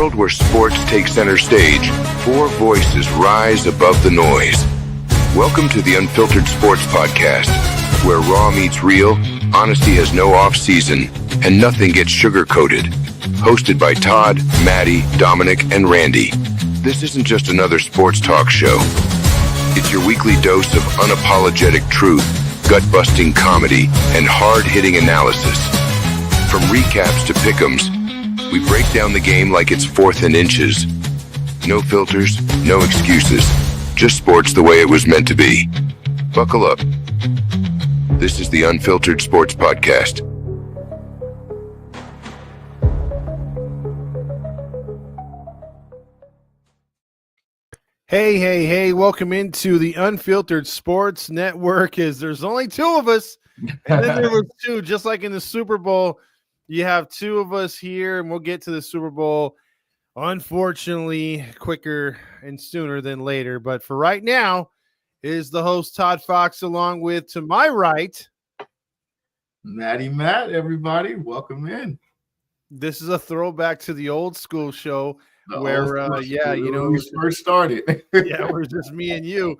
world where sports take center stage, four voices rise above the noise. Welcome to the Unfiltered Sports Podcast, where raw meets real, honesty has no off-season, and nothing gets sugar-coated. Hosted by Todd, Maddie, Dominic, and Randy. This isn't just another sports talk show. It's your weekly dose of unapologetic truth, gut-busting comedy, and hard-hitting analysis. From recaps to pick'ems, we break down the game like it's fourth and inches. No filters, no excuses. Just sports the way it was meant to be. Buckle up. This is the Unfiltered Sports Podcast. Hey, welcome into the Unfiltered Sports Network. There's only two of us, and then there was two, just like in the Super Bowl. You have two of us here, and we'll get to the Super Bowl, unfortunately, quicker and sooner than later. But for right now, is the host Todd Fox, along with, to my right, Matt, everybody. Welcome in. This is a throwback to the old school show where we first started. Yeah, we're just me and you.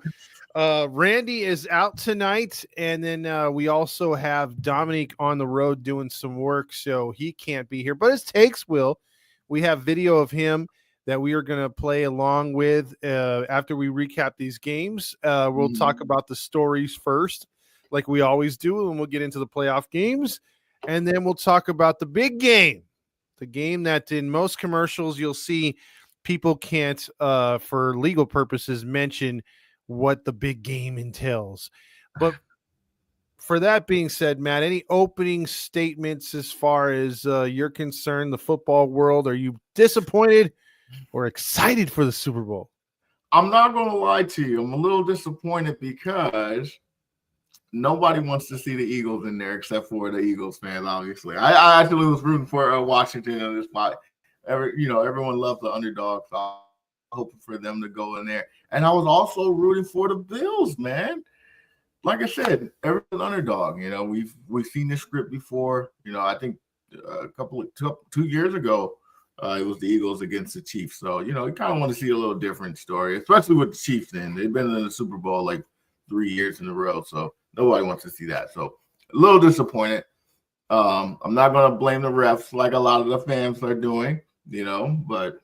Randy is out tonight, and then we also have Dominic on the road doing some work, so he can't be here, but his takes will. We have video of him that we are going to play along with after we recap these games. We'll talk about the stories first, like we always do, and we'll get into the playoff games, and then we'll talk about the big game, the game that in most commercials you'll see people can't, for legal purposes, mention what the big game entails. But for that being said, Matt, any opening statements as far as you're concerned, the football world? Are you disappointed or excited for the Super Bowl? I'm not going to lie to you. I'm a little disappointed because nobody wants to see the Eagles in there except for the Eagles fans, obviously. I actually was rooting for Washington in this spot. Everyone loves the underdog, so I'm hoping for them to go in there. And I was also rooting for the Bills, man. Like I said, everyone's underdog. We've seen this script before. I think a couple of 2 years ago, it was the Eagles against the Chiefs. So, you kind of want to see a little different story, especially with the Chiefs. Then they've been in the Super Bowl like 3 years in a row, so nobody wants to see that. So a little disappointed. I'm not going to blame the refs like a lot of the fans are doing, but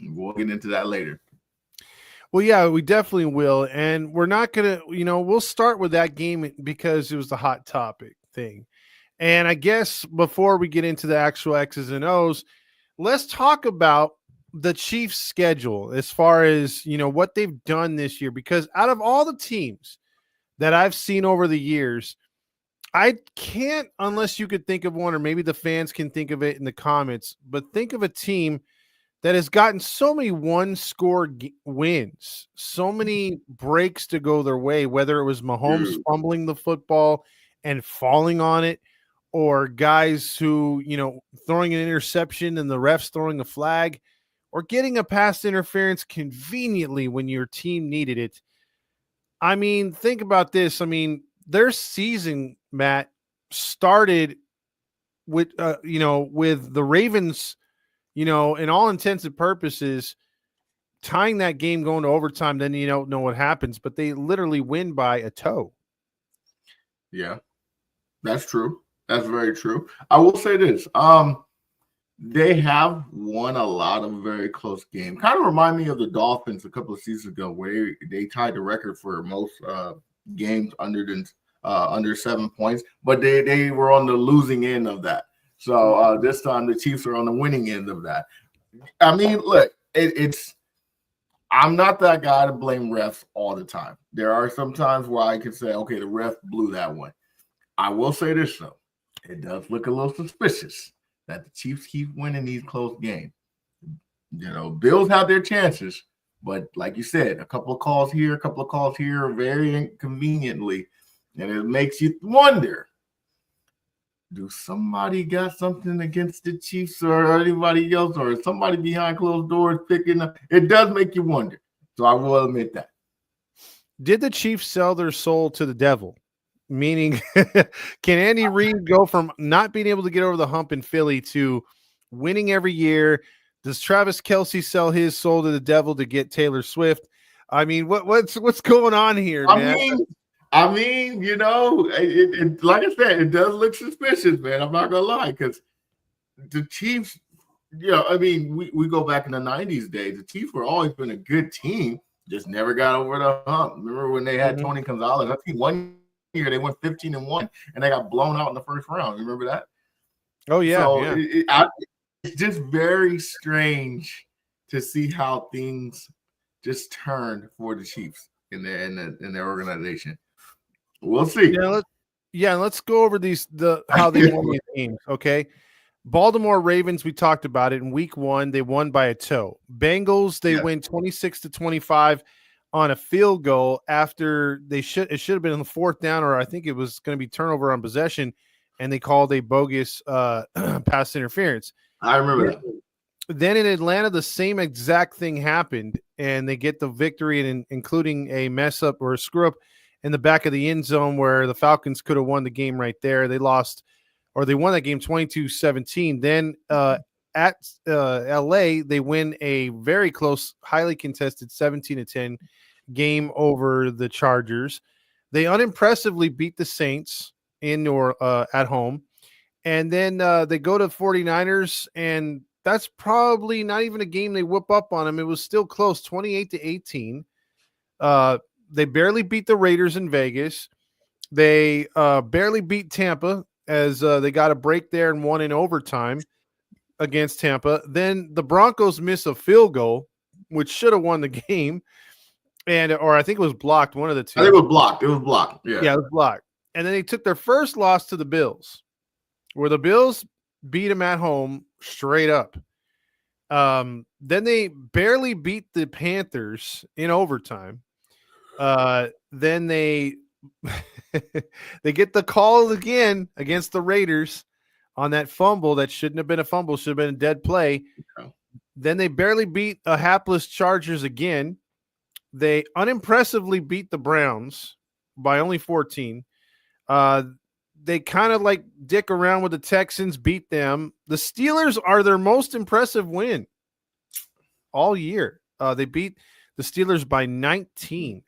we'll get into that later. Well, yeah, we definitely will. And we're not going to, we'll start with that game because it was the hot topic thing. And I guess before we get into the actual X's and O's, let's talk about the Chiefs' schedule as far as, what they've done this year. Because out of all the teams that I've seen over the years, I can't, unless you could think of one, or maybe the fans can think of it in the comments, but think of a team that has gotten so many one-score wins, so many breaks to go their way, whether it was Mahomes fumbling the football and falling on it, or guys who, throwing an interception and the refs throwing a flag, or getting a pass interference conveniently when your team needed it. I mean, think about this. I mean, their season, Matt, started with, with the Ravens, in all intents and purposes, tying that game going to overtime. Then you don't know what happens, but they literally win by a toe. Yeah, that's true. That's very true. I will say this. They have won a lot of very close games. Kind of remind me of the Dolphins a couple of seasons ago, where they tied the record for most games under 7 points, but they were on the losing end of that. So this time the Chiefs are on the winning end of that. I mean, look, I'm not that guy to blame refs all the time. There are some times where I can say, okay, the ref blew that one. I will say this, though. It does look a little suspicious that the Chiefs keep winning these close games. Bills have their chances, but like you said, a couple of calls here, very inconveniently, and it makes you wonder, do somebody got something against the Chiefs or anybody else, or somebody behind closed doors picking up? It does make you wonder. So I will admit that. Did the Chiefs sell their soul to the devil? Meaning, can Andy Reid go from not being able to get over the hump in Philly to winning every year? Does Travis Kelce sell his soul to the devil to get Taylor Swift? I mean, what's going on here, man? I mean, you know, it like I said, it does look suspicious, man. I'm not gonna lie, because the Chiefs, I mean, we go back in the 90s days. The Chiefs were always been a good team, just never got over the hump. Remember when they had Tony Gonzalez? I think one year they went 15-1 and they got blown out in the first round. Remember that? Oh yeah. So it's just very strange to see how things just turned for the Chiefs in their organization. We'll see. Let's go over how they won these games. Okay. Baltimore Ravens, we talked about it in week 1. They won by a toe. Bengals, they win 26-25 on a field goal after it should have been on the 4th down, or I think it was going to be turnover on possession, and they called a bogus pass interference. I remember that. Then in Atlanta, the same exact thing happened, and they get the victory, and including a mess up or a screw up in the back of the end zone where the Falcons could have won the game right there. They lost, or they won that game 22-17. Then at LA, they win a very close, highly contested 17-10 game over the Chargers. They unimpressively beat the Saints at home. And then they go to 49ers, and that's probably not even a game they whip up on them. It was still close, 28-18. They barely beat the Raiders in Vegas. They barely beat Tampa as they got a break there and won in overtime against Tampa. Then the Broncos miss a field goal, which should have won the game. Or I think it was blocked, one of the two. I think it was blocked. It was blocked. Yeah, it was blocked. And then they took their first loss to the Bills, where the Bills beat them at home straight up. Then they barely beat the Panthers in overtime. Then they they get the call again against the Raiders on that fumble that shouldn't have been a fumble, should have been a dead play. Okay. Then they barely beat a hapless Chargers again. They unimpressively beat the Browns by only 14. They kind of like dick around with the Texans, beat them. The Steelers are their most impressive win all year. They beat the Steelers by 19.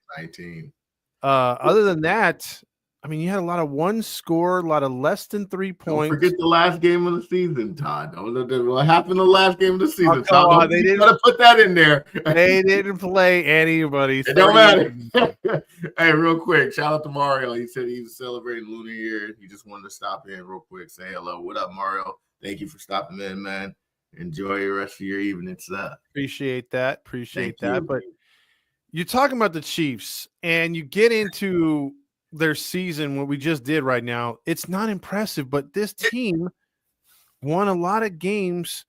Other than that, I mean, you had a lot of one score, a lot of less than 3 points. Don't forget the last game of the season, Todd. What happened in the last game of the season, Todd? They didn't gotta put that in there. They didn't play anybody. It don't matter. Hey, real quick, shout out to Mario. He said he was celebrating Lunar Year. He just wanted to stop in real quick, say hello. What up, Mario? Thank you for stopping in, man. Enjoy the rest of your evening. Appreciate that. But you're talking about the Chiefs, and you get into their season, what we just did right now. It's not impressive, but this team won a lot of games,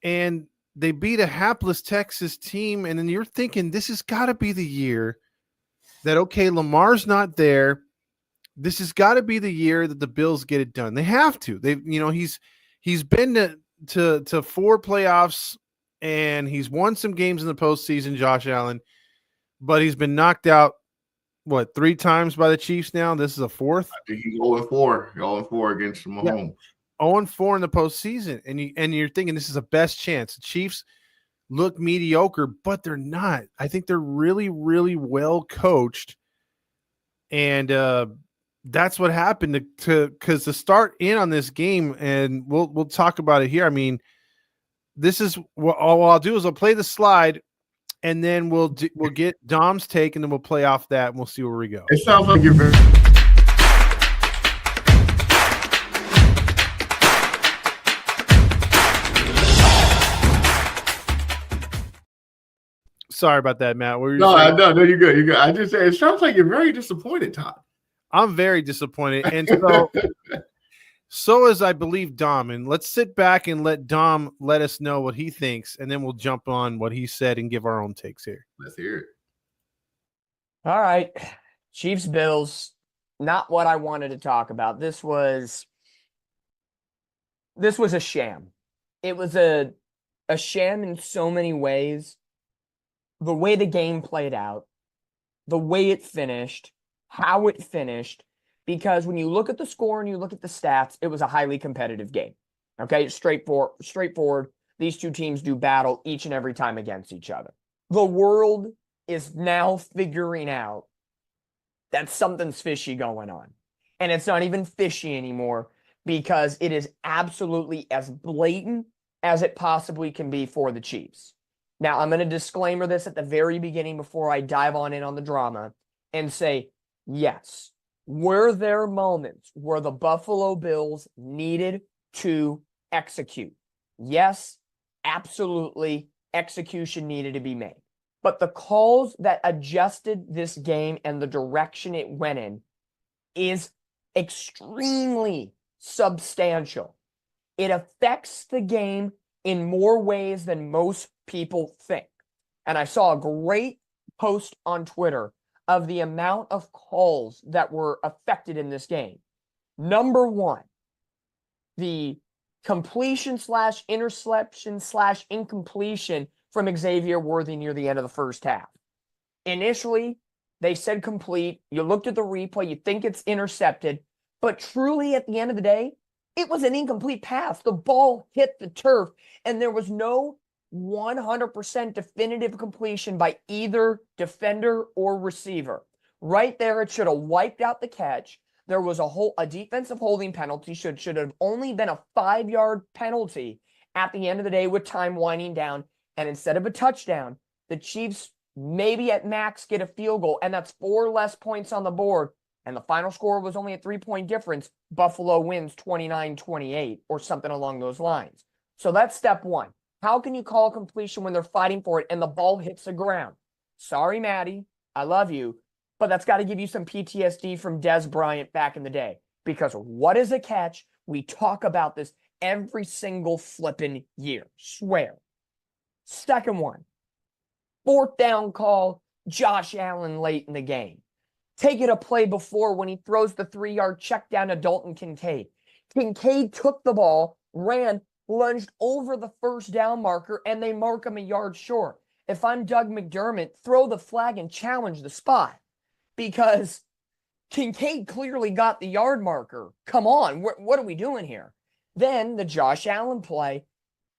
and they beat a hapless Texas team. And then you're thinking, this has got to be the year that, okay, Lamar's not there. This has got to be the year that the Bills get it done. They have to. He's been to 4 playoffs, and he's won some games in the postseason, Josh Allen, but he's been knocked out 3 times by the Chiefs now? This is a 4th? I think he's 0-4. 0-4 against Mahomes. 0-4 in the postseason. And you're thinking this is the best chance. The Chiefs look mediocre, but they're not. I think they're really, really well coached. And that's what happened because to start in on this game, and we'll talk about it here. I mean, this is what I'll do is I'll play the slide, and then we'll get Dom's take, and then we'll play off that, and we'll see where we go. It sounds like you're very. Sorry about that, Matt. What were you saying? No, you're good. You're good. I just say it sounds like you're very disappointed, Todd. I'm very disappointed, and so is I believe Dom. And let's sit back and let Dom let us know what he thinks, and then we'll jump on what he said and give our own takes here. Let's hear it. All right. Chiefs Bills, not what I wanted to talk about. This was a sham. It was a sham in so many ways. The way the game played out, the way it finished, how it finished, because when you look at the score and you look at the stats, it was a highly competitive game. Okay, straightforward. these two teams do battle each and every time against each other. The world is now figuring out that something's fishy going on. And it's not even fishy anymore because it is absolutely as blatant as it possibly can be for the Chiefs. Now, I'm going to disclaimer this at the very beginning before I dive on in on the drama and say, yes, were there moments where the Buffalo Bills needed to execute? Yes, absolutely, execution needed to be made. But the calls that adjusted this game and the direction it went in is extremely substantial. It affects the game in more ways than most people think. And I saw a great post on Twitter of the amount of calls that were affected in this game. Number one, the completion / interception / incompletion from Xavier Worthy near the end of the first half. Initially, they said complete. You looked at the replay, you think it's intercepted, but truly at the end of the day, it was an incomplete pass. The ball hit the turf, and there was no 100% definitive completion by either defender or receiver. Right there, it should have wiped out the catch. There was a defensive holding penalty, should have only been a 5-yard penalty at the end of the day with time winding down. And instead of a touchdown, the Chiefs maybe at max get a field goal, and that's 4 less points on the board. And the final score was only a 3-point difference. Buffalo wins 29-28 or something along those lines. So that's step one. How can you call completion when they're fighting for it and the ball hits the ground? Sorry, Maddie. I love you. But that's got to give you some PTSD from Des Bryant back in the day. Because what is a catch? We talk about this every single flipping year. Swear. Second one. 4th down call, Josh Allen late in the game. Take it a play before when he throws the 3-yard check down to Dalton Kincaid. Kincaid took the ball, ran, lunged over the 1st down marker, and they mark him a yard short. If I'm Doug McDermott, throw the flag and challenge the spot because Kincaid clearly got the yard marker. Come on, what are we doing here? Then the Josh Allen play,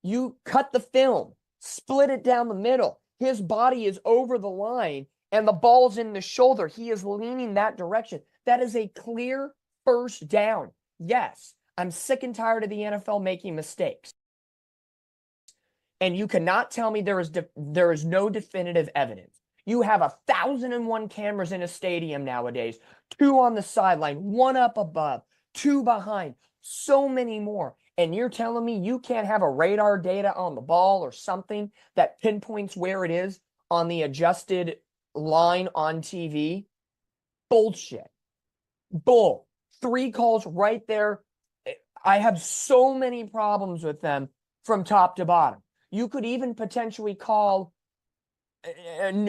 you cut the film, split it down the middle. His body is over the line, and the ball's in the shoulder. He is leaning that direction. That is a clear 1st down. Yes, I'm sick and tired of the NFL making mistakes. And you cannot tell me there is no definitive evidence. You have 1,001 cameras in a stadium nowadays, 2 on the sideline, 1 up above, 2 behind, so many more. And you're telling me you can't have a radar data on the ball or something that pinpoints where it is on the adjusted line on TV? Bullshit. Bull. 3 calls right there. I have so many problems with them from top to bottom. You could even potentially call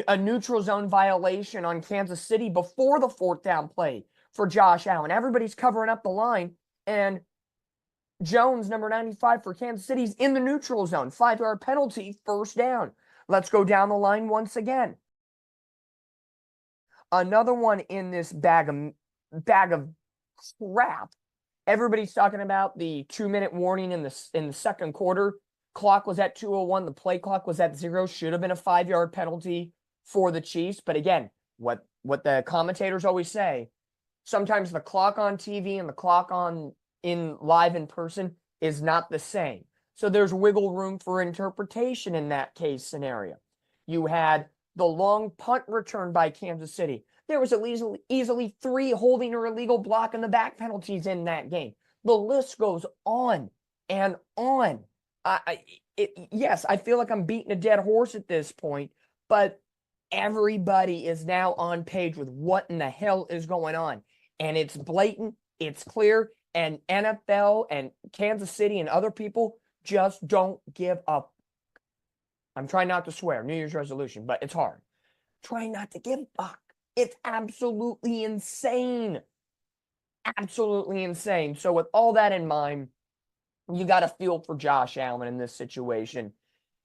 a neutral zone violation on Kansas City before the 4th down play for Josh Allen. Everybody's covering up the line, and Jones, number 95 for Kansas City's in the neutral zone. 5-yard penalty, 1st down. Let's go down the line once again. Another one in this bag of crap. Everybody's talking about the 2-minute warning in the 2nd quarter. Clock was at 2:01. The play clock was at 0. Should have been a 5-yard penalty for the Chiefs. But again, what the commentators always say, sometimes the clock on TV and the clock in live in person is not the same. So there's wiggle room for interpretation in that case scenario. You had the long punt return by Kansas City. There was at least easily 3 holding or illegal block in the back penalties in that game. The list goes on and on. Yes, I feel like I'm beating a dead horse at this point, but everybody is now on page with what in the hell is going on. And it's blatant, it's clear, and NFL and Kansas City and other people just don't give up. I'm trying not to swear, New Year's resolution, but it's hard. Trying not to give a fuck. It's absolutely insane. Absolutely insane. So with all that in mind, you got to feel for Josh Allen in this situation.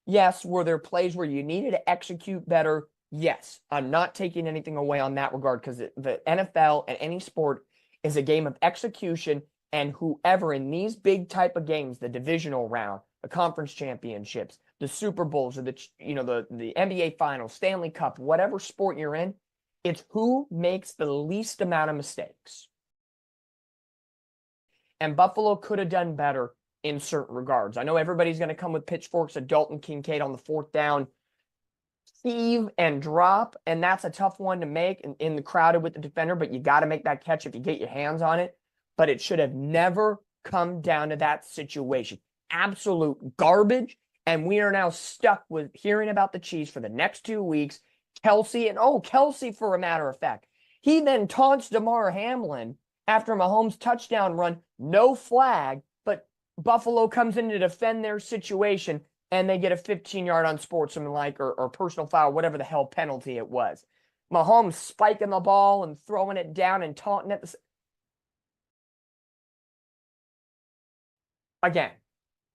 Yes, were there plays where you needed to execute better? Yes. I'm not taking anything away on that regard because the NFL and any sport is a game of execution, and whoever in these big type of games, the divisional round, the conference championships, the Super Bowls, or the NBA Finals, Stanley Cup, whatever sport you're in, it's who makes the least amount of mistakes. And Buffalo could have done better in certain regards. I know everybody's going to come with pitchforks at Dalton Kincaid on the 4th down, heave and drop, and that's a tough one to make in the crowded with the defender, but you got to make that catch if you get your hands on it. But it should have never come down to that situation. Absolute garbage, and we are now stuck with hearing about the Chiefs for the next 2 weeks. Kelsey, for a matter of fact, he then taunts Damar Hamlin after Mahomes' touchdown run, no flag, but Buffalo comes in to defend their situation, and they get a 15-yard unsportsmanlike or personal foul, whatever the hell penalty it was. Mahomes spiking the ball and throwing it down and taunting at the... Again,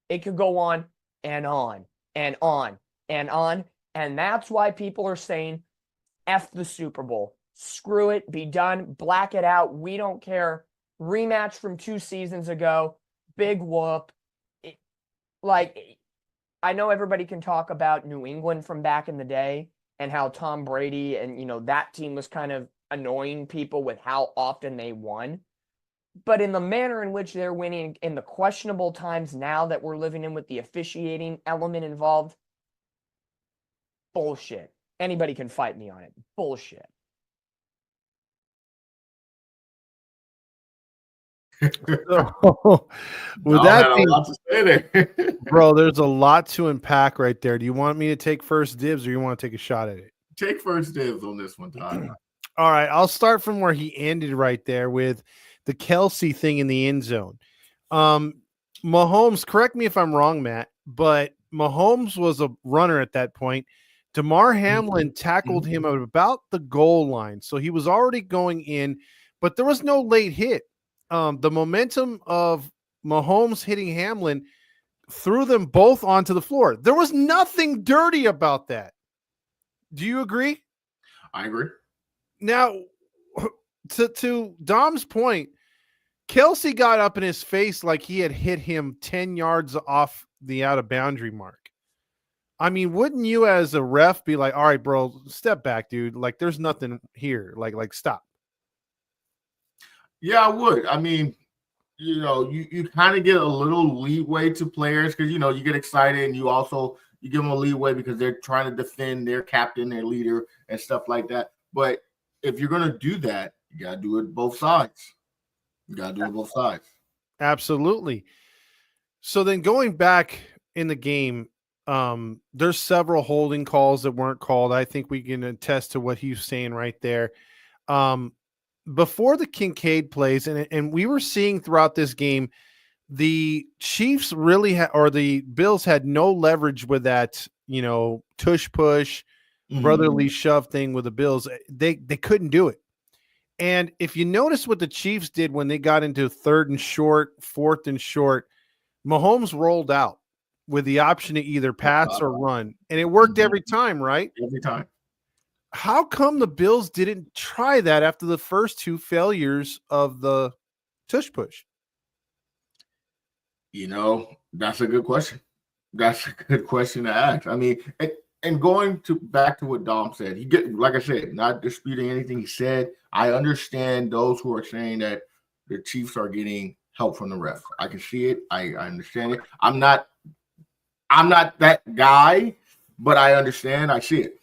it could go on and on and on and on, and that's why people are saying, F the Super Bowl. Screw it, be done, black it out, we don't care. Rematch from 2 seasons ago, big whoop. I know everybody can talk about New England from back in the day and how Tom Brady and, that team was kind of annoying people with how often they won. But in the manner in which they're winning, in the questionable times now that we're living in with the officiating element involved, bullshit. Anybody can fight me on it. Bullshit. With that being, a lot to say there. bro, there's a lot to unpack right there. Do you want me to take first dibs or you want to take a shot at it? Take first dibs on this one, Todd. All right, I'll start from where he ended right there with the Kelsey thing in the end zone. Mahomes, correct me if I'm wrong, Matt, but Mahomes was a runner at that point. Damar Hamlin tackled him at about the goal line, so he was already going in, but there was no late hit. The momentum of Mahomes hitting Hamlin threw them both onto the floor. There was nothing dirty about that. Do you agree? I agree. Now, to Dom's point, Kelsey got up in his face like he had hit him 10 yards off the out of boundary mark. I mean, wouldn't you as a ref be like, all right, bro, step back, dude. Like, there's nothing here. Like stop. Yeah, I would. I mean, you kind of get a little leeway to players because, you get excited and you give them a leeway because they're trying to defend their captain, their leader, and stuff like that. But if you're going to do that, you got to do it both sides. Absolutely. So then going back in the game, there's several holding calls that weren't called. I think we can attest to what he's saying right there. Before the Kincaid plays, and we were seeing throughout this game, the Chiefs really or the Bills had no leverage with that, tush push, brotherly shove thing with the Bills. They couldn't do it. And if you notice what the Chiefs did when they got into 3rd and short, 4th and short, Mahomes rolled out with the option to either pass or run. And it worked every time, right? Every time. How come the Bills didn't try that after the first 2 failures of the tush push? That's a good question. That's a good question to ask. I mean, and going back to what Dom said, like I said, not disputing anything he said. I understand those who are saying that the Chiefs are getting help from the ref. I can see it. I understand it. I'm not that guy, but I understand. I see it.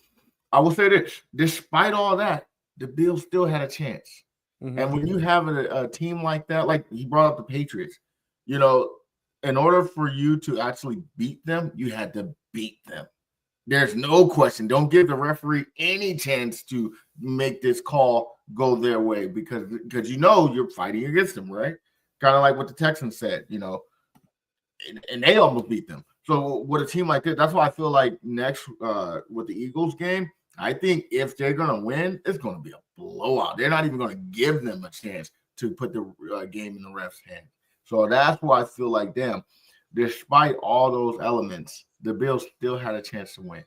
I will say this: despite all that, the Bills still had a chance. And when you have a team like that, like he brought up the Patriots, in order for you to actually beat them, you had to beat them. There's no question. Don't give the referee any chance to make this call go their way because you're fighting against them, right? Kind of like what the Texans said, and they almost beat them. So with a team like this, that's why I feel like next with the Eagles game, I think if they're going to win, it's going to be a blowout. They're not even going to give them a chance to put the game in the ref's hand. So that's why I feel like, despite all those elements, the Bills still had a chance to win,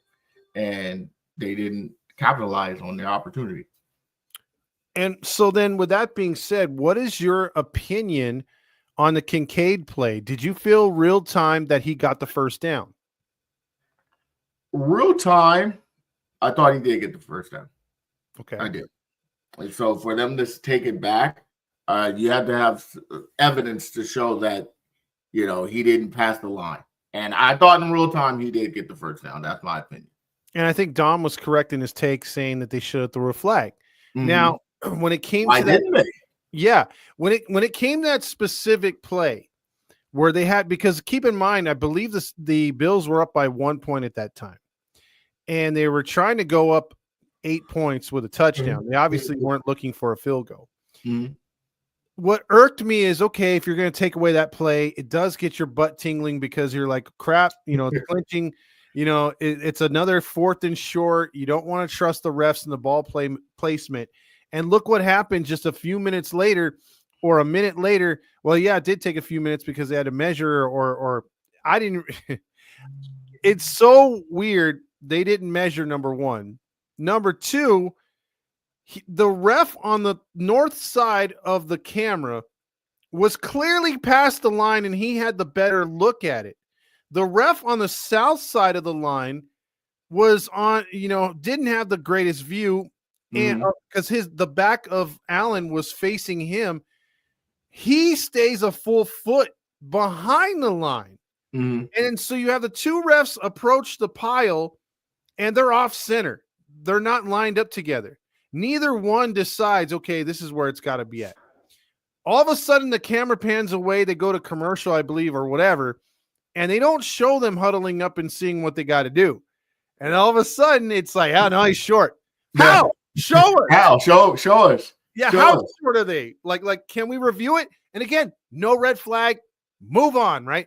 and they didn't capitalize on their opportunity. And so then with that being said, what is your opinion on the Kincaid play, did you feel real time that he got the first down? Real time, I thought he did get the first down. Okay. I did. And so for them to take it back, you had to have evidence to show that, he didn't pass the line. And I thought in real time he did get the first down. That's my opinion. And I think Dom was correct in his take saying that they should have threw a flag. Mm-hmm. Now, when it came Why to that, didn't they? yeah, when it came to that specific play where they had, because keep in mind, I believe the Bills were up by 1 point at that time, and they were trying to go up 8 points with a touchdown. Mm-hmm. They obviously weren't looking for a field goal. Mm-hmm. What irked me is, okay, if you're going to take away that play, it does get your butt tingling because you're like, crap, it's clinching. It's another 4th and short. You don't want to trust the refs and the ball placement. And look what happened just a few minutes later or a minute later. Well, yeah, it did take a few minutes because they had to measure or I didn't. It's so weird. They didn't measure, number one. Number two, the ref on the north side of the camera was clearly past the line and he had the better look at it. The ref on the south side of the line was on, didn't have the greatest view, and because the back of Allen was facing him, he stays a full foot behind the line. And so you have the two refs approach the pile and they're off center. They're not lined up together. Neither one decides, okay, this is where it's got to be at. All of a sudden, the camera pans away. They go to commercial, I believe, or whatever, and they don't show them huddling up and seeing what they got to do. And all of a sudden, it's like, oh, no, he's short. How? Show us. How? Show us. Yeah, show how us. short are they? Like, can we review it? And again, no red flag. Move on, right?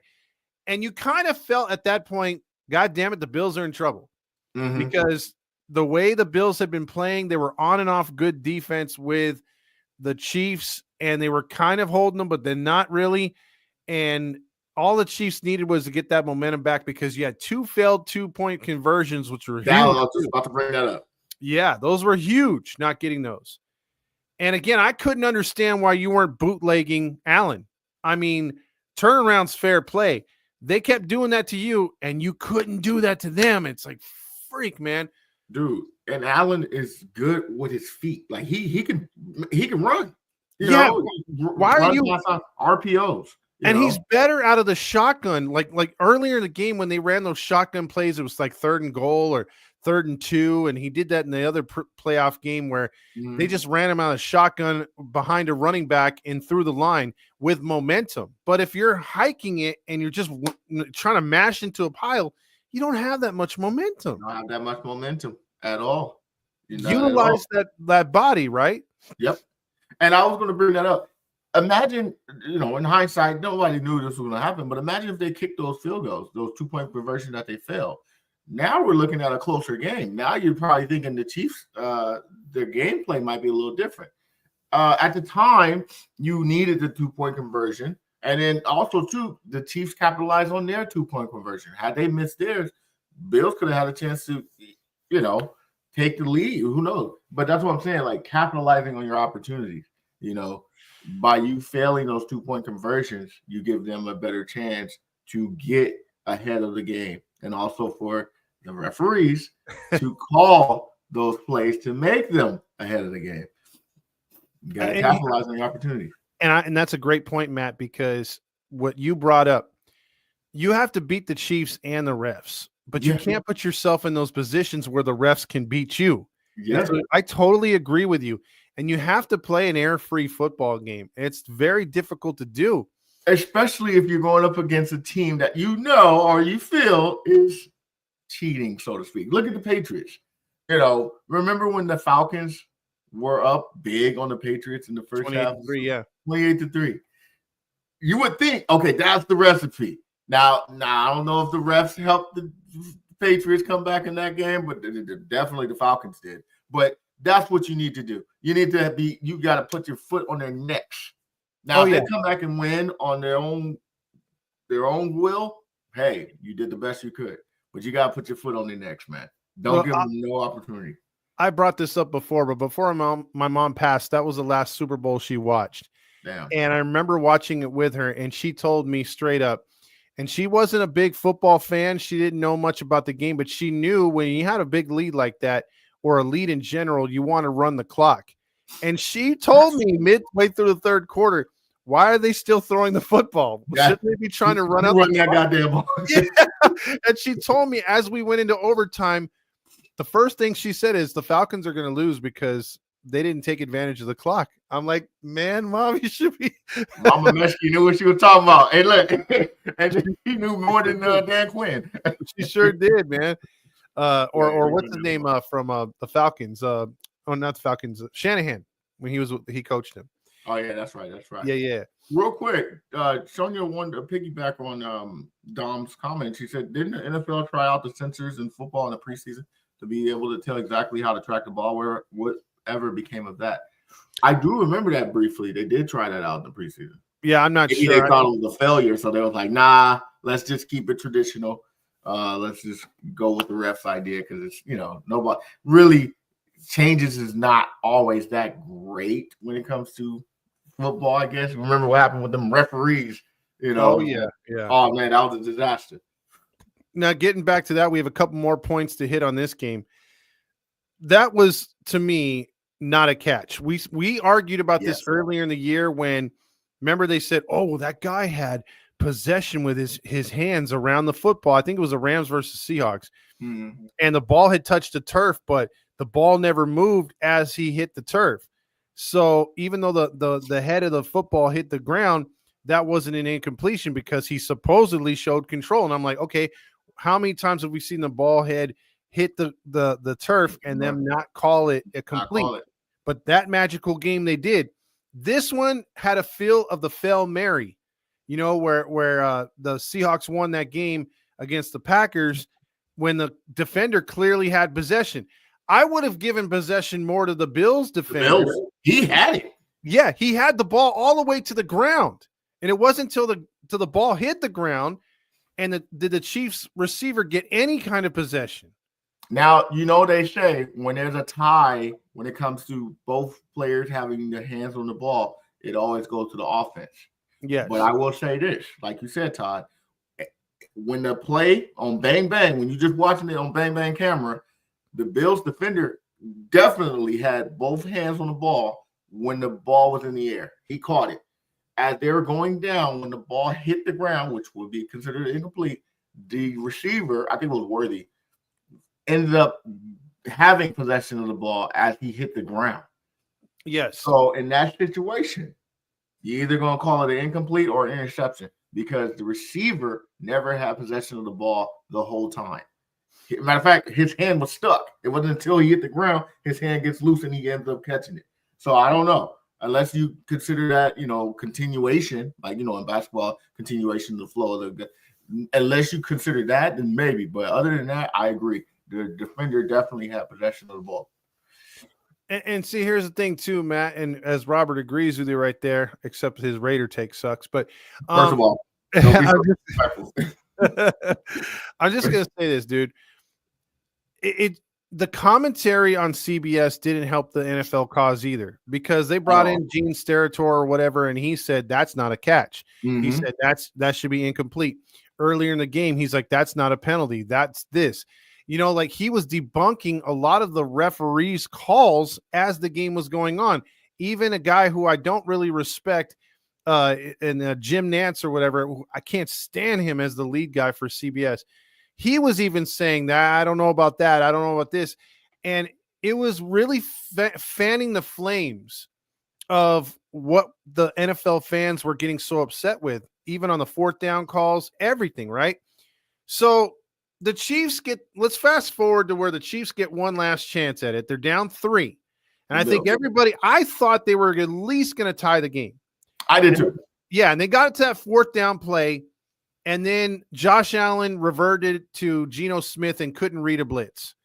And you kind of felt at that point, God damn it, the Bills are in trouble. Because the way the Bills had been playing, they were on and off good defense with the Chiefs, and they were kind of holding them, but then not really. And all the Chiefs needed was to get that momentum back because you had two failed 2-point conversions, which were huge. I was just about to bring that up. Yeah, those were huge, not getting those. And again, I couldn't understand why you weren't bootlegging Allen. I mean, turnaround's fair play. They kept doing that to you, and you couldn't do that to them. It's like, freak, man. Dude, and Allen is good with his feet. Like he can run. Why are you RPOs? And he's better out of the shotgun. Like earlier in the game when they ran those shotgun plays, it was like 3rd and goal or 3rd and 2, and he did that in the other playoff game where they just ran him out of shotgun behind a running back and through the line with momentum. But if you're hiking it and you're just trying to mash into a pile, you don't have that much momentum. You don't have that much momentum at all. Utilize that body, right? Yep. And I was going to bring that up. Imagine, in hindsight, nobody knew this was going to happen, but imagine if they kicked those field goals, those 2-point conversions that they failed. Now we're looking at a closer game. Now you're probably thinking the Chiefs, their gameplay might be a little different. At the time, you needed the 2-point conversion. And then also, too, the Chiefs capitalized on their 2-point conversion. Had they missed theirs, Bills could have had a chance to, take the lead. Who knows? But that's what I'm saying, like capitalizing on your opportunities. By you failing those 2-point conversions, you give them a better chance to get ahead of the game. And also for the referees to call those plays to make them ahead of the game. You got to capitalize on the opportunities. And that's a great point, Matt, because what you brought up, you have to beat the Chiefs and the refs, but you can't put yourself in those positions where the refs can beat you. Yeah. So I totally agree with you. And you have to play an air-free football game. It's very difficult to do. Especially if you're going up against a team that or you feel is cheating, so to speak. Look at the Patriots. Remember when the Falcons were up big on the Patriots in the first half? 28-3. You would think, okay, that's the recipe. Now, I don't know if the refs helped the Patriots come back in that game, but definitely the Falcons did. But that's what you need to do. You got to put your foot on their necks. Now, if they come back and win on their own will, hey, you did the best you could. But you got to put your foot on their necks, man. Don't give them no opportunity. I brought this up before, but before my mom passed, that was the last Super Bowl she watched. Damn. And I remember watching it with her, and she told me straight up, and she wasn't a big football fan. She didn't know much about the game, but she knew when you had a big lead like that, or a lead in general, you want to run the clock. And she told me midway through the third quarter, why are they still throwing the football? Shouldn't they be trying to run out that goddamn ball? Yeah. And she told me as we went into overtime, the first thing she said is the Falcons are going to lose because they didn't take advantage of the clock. I'm like, man, Mom, you should be. Mama Meshki knew what she was talking about. Hey, look, and she knew more than Dan Quinn. She sure did, man. Or what's his name from the Falcons? Not the Falcons. Shanahan when he coached him. Oh yeah, that's right. Yeah. Real quick, Sonia wanted to piggyback on Dom's comment. She said, "Didn't the NFL try out the sensors in football in the preseason to be able to tell exactly how to track the ball? Whatever became of that?" I do remember that briefly. They did try that out in the preseason. Yeah, I'm not Maybe sure. They thought it was a failure, so they was like, "Nah, let's just keep it traditional. Let's just go with the refs idea because it's nobody really changes is not always that great when it comes to football. I guess remember what happened with them referees. Oh yeah. Oh man, that was a disaster. Now getting back to that, we have a couple more points to hit on this game. That was to me not a catch. We argued about this earlier in the year when remember they said, "Oh, that guy had possession with his hands around the football." I think it was the Rams versus Seahawks. Mm-hmm. And the ball had touched the turf, but the ball never moved as he hit the turf. So even though the head of the football hit the ground, that wasn't an incompletion because he supposedly showed control. And I'm like, okay, how many times have we seen the ball head hit the turf and them not call it a complete? But that magical game they did. This one had a feel of the Fail Mary, where the Seahawks won that game against the Packers when the defender clearly had possession. I would have given possession more to the Bills defender. He had it. Yeah, he had the ball all the way to the ground. And it wasn't until the ball hit the ground and did the Chiefs receiver get any kind of possession. Now, they say when there's a tie, when it comes to both players having their hands on the ball, it always goes to the offense. Yes. But I will say this, like you said, Todd, when the play on Bang Bang, when you're just watching it on Bang Bang camera, the Bills defender definitely had both hands on the ball when the ball was in the air. He caught it. As they were going down, when the ball hit the ground, which would be considered incomplete, the receiver, I think it was Worthy, ended up having possession of the ball as he hit the ground. Yes. So in that situation, you're either going to call it an incomplete or an interception because the receiver never had possession of the ball the whole time. Matter of fact, his hand was stuck. It wasn't until he hit the ground, his hand gets loose and he ends up catching it. So I don't know. Unless you consider that, continuation, like, in basketball, continuation of the flow of unless you consider that, then maybe. But other than that, I agree. The defender definitely had possession of the ball. And see, here's the thing too, Matt, and as Robert agrees with you right there, except his Raider take sucks. But first of all, I'm just gonna say this, dude. The commentary on CBS didn't help the NFL cause either because they brought in Gene Steratore or whatever, and he said that's not a catch. Mm-hmm. He said that should be incomplete. Earlier in the game, he's like, that's not a penalty. That's this. Like he was debunking a lot of the referees' calls as the game was going on. Even a guy who I don't really respect, Jim Nantz or whatever, I can't stand him as the lead guy for CBS. He was even saying that, I don't know about that. I don't know about this. And it was really fanning the flames of what the NFL fans were getting so upset with, even on the fourth down calls, everything, right? So the Chiefs let's fast forward to where the Chiefs get one last chance at it. They're down 3. And I think I thought they were at least going to tie the game. I did too. Yeah, and they got it to that fourth down play. And then Josh Allen reverted to Geno Smith and couldn't read a blitz.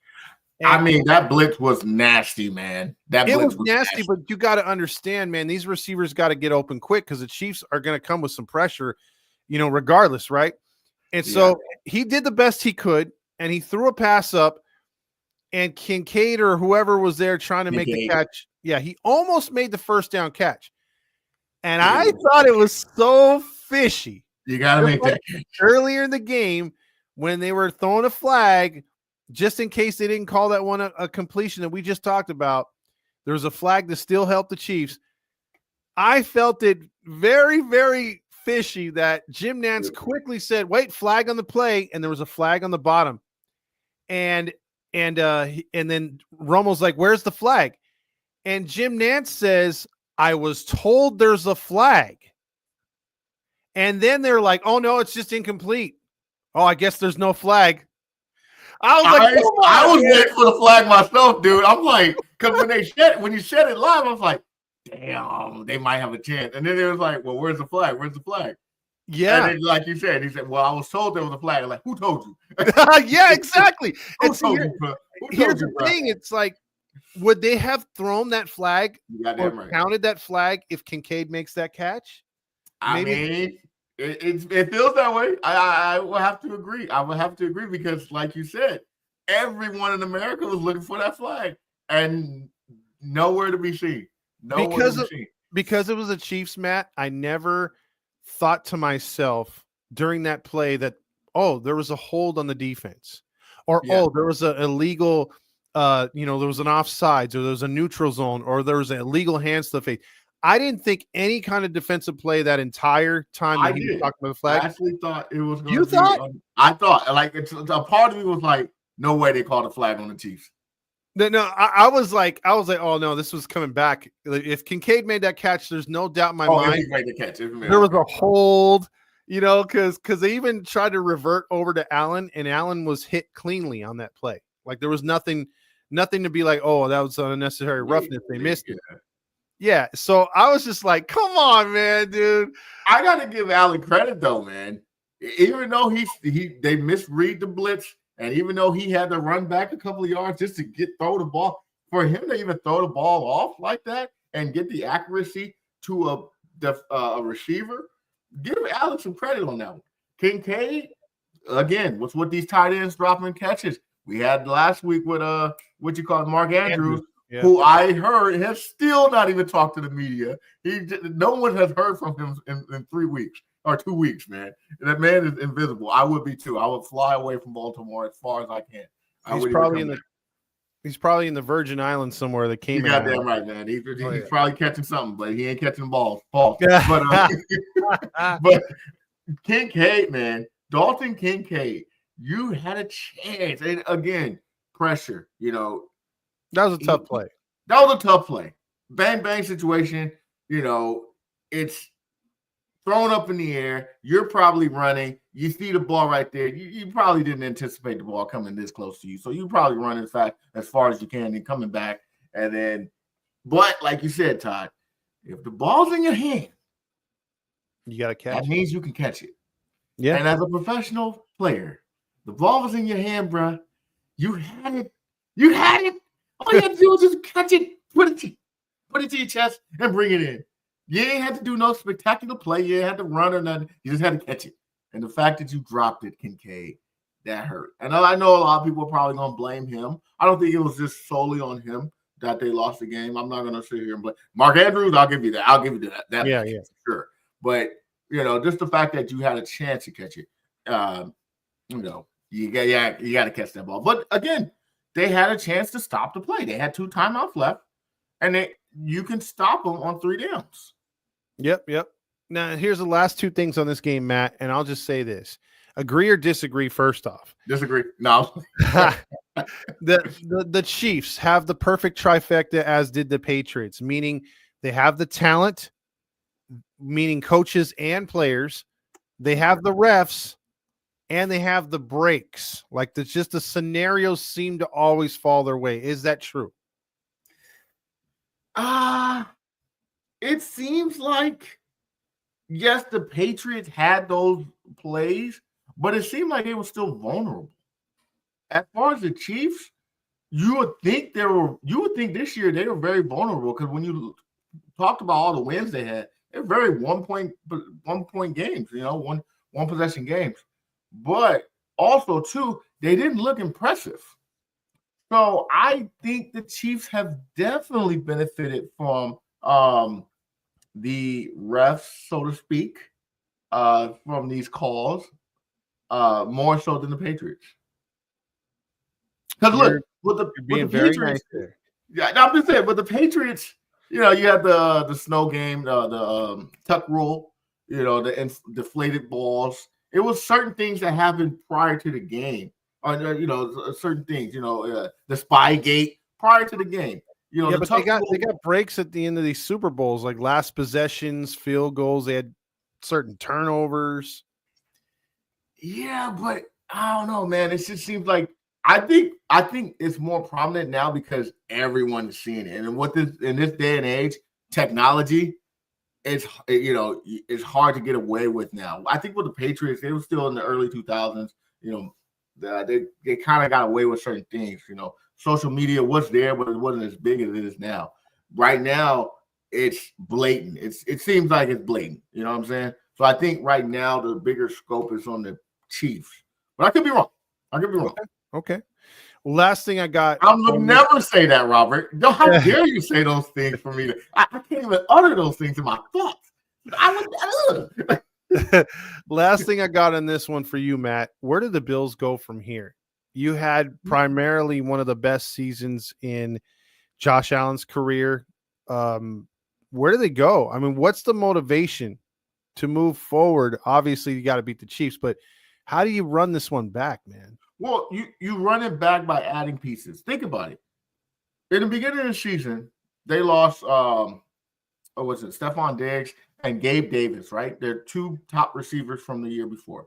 And that blitz was nasty, man. It was nasty, but you got to understand, man, these receivers got to get open quick because the Chiefs are going to come with some pressure, regardless, right? And so he did the best he could, and he threw a pass up, and Kincaid or whoever was there trying to make the catch. Yeah, he almost made the first down catch. And I thought it was so fishy. You got to make that earlier in the game when they were throwing a flag, just in case they didn't call that one a completion that we just talked about. There was a flag to still help the Chiefs. I felt it very, very fishy that Jim Nantz quickly said, "Wait, flag on the play," and there was a flag on the bottom. And then Romo's like, "Where's the flag?" And Jim Nantz says, "I was told there's a flag." And then they're like, "Oh no, it's just incomplete. Oh, I guess there's no flag." I was like, I was waiting for the flag myself, dude. I'm like, because when you said it live, I was like, damn, they might have a chance. And then it was like, well, where's the flag? Where's the flag? Yeah. And then, like you said, he said, well, I was told there was a flag. I'm like, who told you? Yeah, exactly. Who told you, bro? Here's the thing. It's like, would they have thrown that flag or counted that flag if Kincaid makes that catch? I mean, it feels that way. I will have to agree. I will have to agree because, like you said, everyone in America was looking for that flag and nowhere to be seen. Because it was a Chiefs, Matt, I never thought to myself during that play that, oh, there was a hold on the defense, or oh, there was an illegal, there was an offsides, or there was a neutral zone, or there was an illegal hands to the face. I didn't think any kind of defensive play that entire time that he was talking about the flag. I actually thought it was. You thought? I thought like a part of me was like, no way they called a flag on the Chiefs. No, I was like, oh no, this was coming back. If Kincaid made that catch, there's no doubt in my mind he made the catch. There was a hold, because they even tried to revert over to Allen, and Allen was hit cleanly on that play. Like there was nothing to be like, oh, that was unnecessary roughness. They missed it. Yeah, so I was just like, come on, man, dude. I got to give Allen credit though, man. Even though they misread the blitz. And even though he had to run back a couple of yards just to throw the ball, for him to even throw the ball off like that and get the accuracy to a receiver, give Allen some credit on that one. Kincaid, again, what's with these tight ends dropping catches? We had last week with Mark Andrews, who I heard has still not even talked to the media. No one has heard from him in 3 weeks. Or 2 weeks, man. That man is invisible. I would be too. I would fly away from Baltimore as far as I can. He's probably in the Virgin Islands somewhere that came out. You got damn right, man. He's probably catching something, but he ain't catching balls. But Kincaid, man, Dalton Kincaid, you had a chance. And again, pressure, That was a tough play. That was a tough play. Bang, bang situation, it's thrown up in the air, you're probably running, you see the ball right there. You probably didn't anticipate the ball coming this close to you. So you probably run as far as you can and coming back. But like you said, Todd, if the ball's in your hand, you got to catch it. That means you can catch it. Yeah. And as a professional player, the ball was in your hand, bro. You had it. All you had to do was just catch it, put it to your chest, and bring it in. You ain't had to do no spectacular play. You ain't had to run or nothing. You just had to catch it. And the fact that you dropped it, Kincaid, that hurt. And I know a lot of people are probably going to blame him. I don't think it was just solely on him that they lost the game. I'm not going to sit here and blame Mark Andrews. I'll give you that. That yeah. For sure. But, just the fact that you had a chance to catch it, you got to catch that ball. But, again, they had a chance to stop the play. They had 2 timeouts left, and you can stop them on 3 downs. Yep. Now, here's the last 2 things on this game, Matt, and I'll just say this. Agree or disagree first off? Disagree. No. The Chiefs have the perfect trifecta, as did the Patriots, meaning they have the talent, meaning coaches and players. They have the refs, and they have the breaks. Like, the scenarios seem to always fall their way. Is that true? It seems like, yes, the Patriots had those plays, but it seemed like they were still vulnerable. As far as the Chiefs, you would think this year they were very vulnerable because when you talked about all the wins they had, they're very one point games, one possession games. But also too, they didn't look impressive. So I think the Chiefs have definitely benefited from the refs, so to speak, from these calls, more so than the Patriots. Because look, with the Patriots, there. yeah, I'm just saying, but the Patriots, you had the snow game, the tuck rule, the deflated balls. It was certain things that happened prior to the game, or certain things, the spy gate prior to the game. But they got breaks at the end of these Super Bowls, like last possessions, field goals. They had certain turnovers. Yeah, but I don't know, man. It just seems like I think it's more prominent now because everyone's seeing it, and in this day and age, technology, it's hard to get away with now. I think with the Patriots, they were still in the early 2000s. They kind of got away with certain things. Social media was there, but it wasn't as big as it is now. Right now, it's blatant. It seems like it's blatant. You know what I'm saying? So I think right now the bigger scope is on the Chiefs, but I could be wrong. Okay. Well, last thing I got. I would never say that, Robert. How dare you say those things for me? I can't even utter those things in my thoughts. Last thing I got on this one for you, Matt. Where do the Bills go from here? You had primarily one of the best seasons in Josh Allen's career. Where do they go? I mean, what's the motivation to move forward? Obviously, you got to beat the Chiefs, but how do you run this one back, man? Well, you run it back by adding pieces. Think about it. In the beginning of the season, they lost Stephon Diggs and Gabe Davis, right? They're two top receivers from the year before.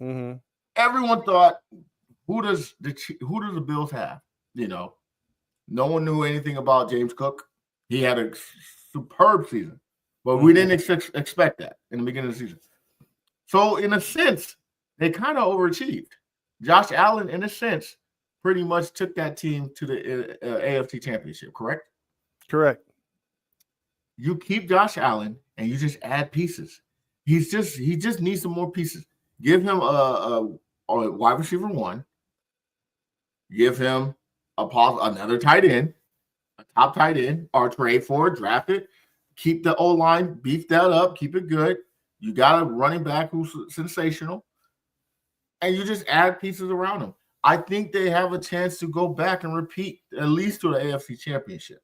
Mm-hmm. Everyone thought, who does the Bills have? No one knew anything about James Cook. He had a superb season, but we didn't expect that in the beginning of the season. So in a sense, they kind of overachieved. Josh Allen, in a sense, pretty much took that team to the AFC Championship, correct? Correct. You keep Josh Allen and you just add pieces. He just needs some more pieces. Give him a wide receiver one. Give him another tight end, a top tight end, or trade for it, draft it. Keep the O-line, beef that up, keep it good. You got a running back who's sensational. And you just add pieces around them. I think they have a chance to go back and repeat at least to the AFC Championship.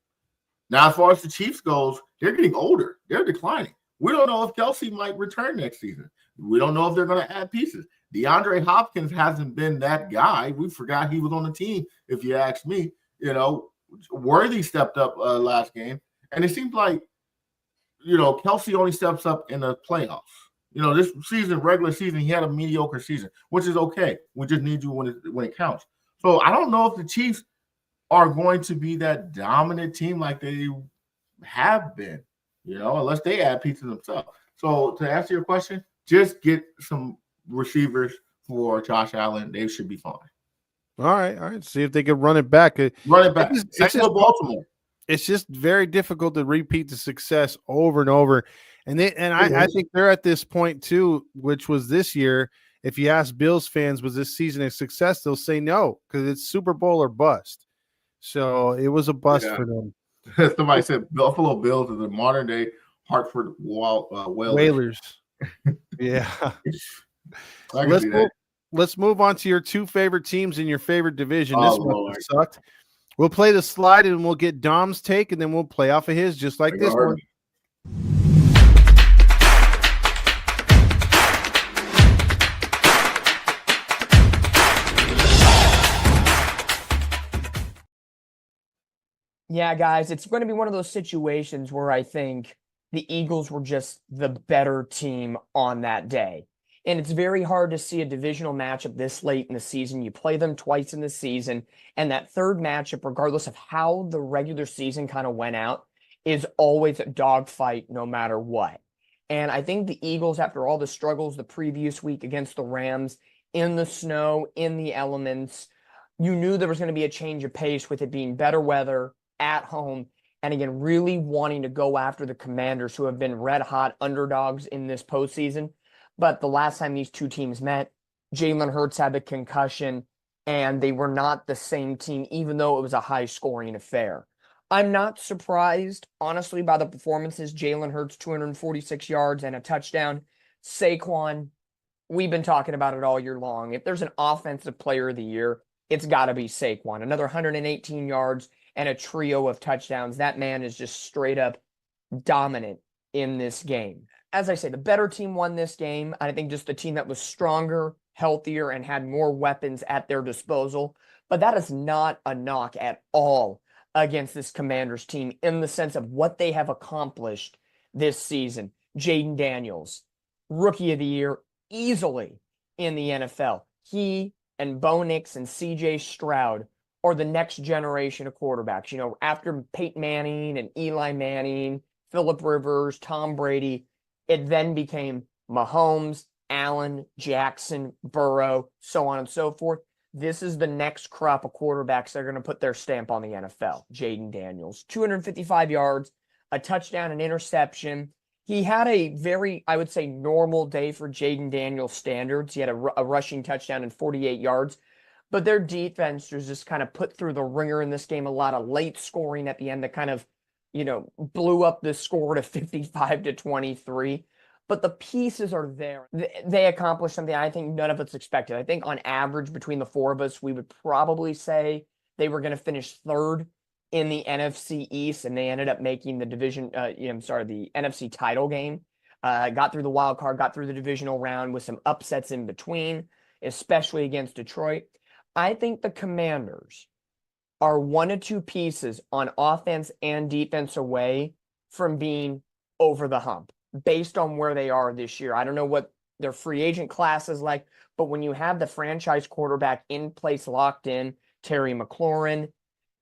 Now, as far as the Chiefs goes, they're getting older. They're declining. We don't know if Kelsey might return next season. We don't know if they're going to add pieces. DeAndre Hopkins hasn't been that guy. We forgot he was on the team, if you ask me. Worthy stepped up last game. And it seems like, Kelsey only steps up in the playoffs. This season, regular season, he had a mediocre season, which is okay. We just need you when it counts. So I don't know if the Chiefs are going to be that dominant team like they have been, unless they add pieces themselves. So to answer your question, just get some receivers for Josh Allen. They should be fine. All right. See if they can run it back. Run it back. It's Baltimore. It's just very difficult to repeat the success over and over. I think they're at this point too, which was this year. If you ask Bills fans, was this season a success? They'll say no, because it's Super Bowl or bust. So it was a bust for them. Somebody said Buffalo Bills is the modern day Hartford Whalers. Yeah. Let's move on to your two favorite teams in your favorite division. This one sucked. We'll play the slide and we'll get Dom's take, and then we'll play off of his just like this one. Yeah, guys, it's going to be one of those situations where I think the Eagles were just the better team on that day. And it's very hard to see a divisional matchup this late in the season. You play them twice in the season, and that third matchup, regardless of how the regular season kind of went out, is always a dogfight no matter what. And I think the Eagles, after all the struggles the previous week against the Rams, in the snow, in the elements, you knew there was going to be a change of pace with it being better weather at home. And again, really wanting to go after the Commanders, who have been red hot underdogs in this postseason. But the last time these two teams met, Jalen Hurts had a concussion, and they were not the same team, even though it was a high-scoring affair. I'm not surprised, honestly, by the performances. Jalen Hurts, 246 yards and a touchdown. Saquon, we've been talking about it all year long. If there's an offensive player of the year, it's got to be Saquon. Another 118 yards and a trio of touchdowns. That man is just straight up dominant in this game. As I say, the better team won this game. I think just the team that was stronger, healthier, and had more weapons at their disposal. But that is not a knock at all against this Commanders team in the sense of what they have accomplished this season. Jaden Daniels, Rookie of the Year, easily in the NFL. He and Bo Nix and CJ Stroud are the next generation of quarterbacks. You know, after Peyton Manning and Eli Manning, Phillip Rivers, Tom Brady, it then became Mahomes, Allen, Jackson, Burrow, so on and so forth. This is the next crop of quarterbacks that are going to put their stamp on the NFL. Jaden Daniels, 255 yards, a touchdown, an interception. He had a very, I would say, normal day for Jaden Daniels standards. He had a rushing touchdown and 48 yards. But their defense was just kind of put through the ringer in this game. A lot of late scoring at the end that kind of, blew up the score to 55-23. But the pieces are there. They accomplished something I think none of us expected. I think on average between the four of us, we would probably say they were going to finish third in the NFC East, and they ended up making the the NFC title game. Got through the wild card, got through the divisional round with some upsets in between, especially against Detroit. I think the Commanders are one or two pieces on offense and defense away from being over the hump, based on where they are this year. I don't know what their free agent class is like, but when you have the franchise quarterback in place, locked in, Terry McLaurin,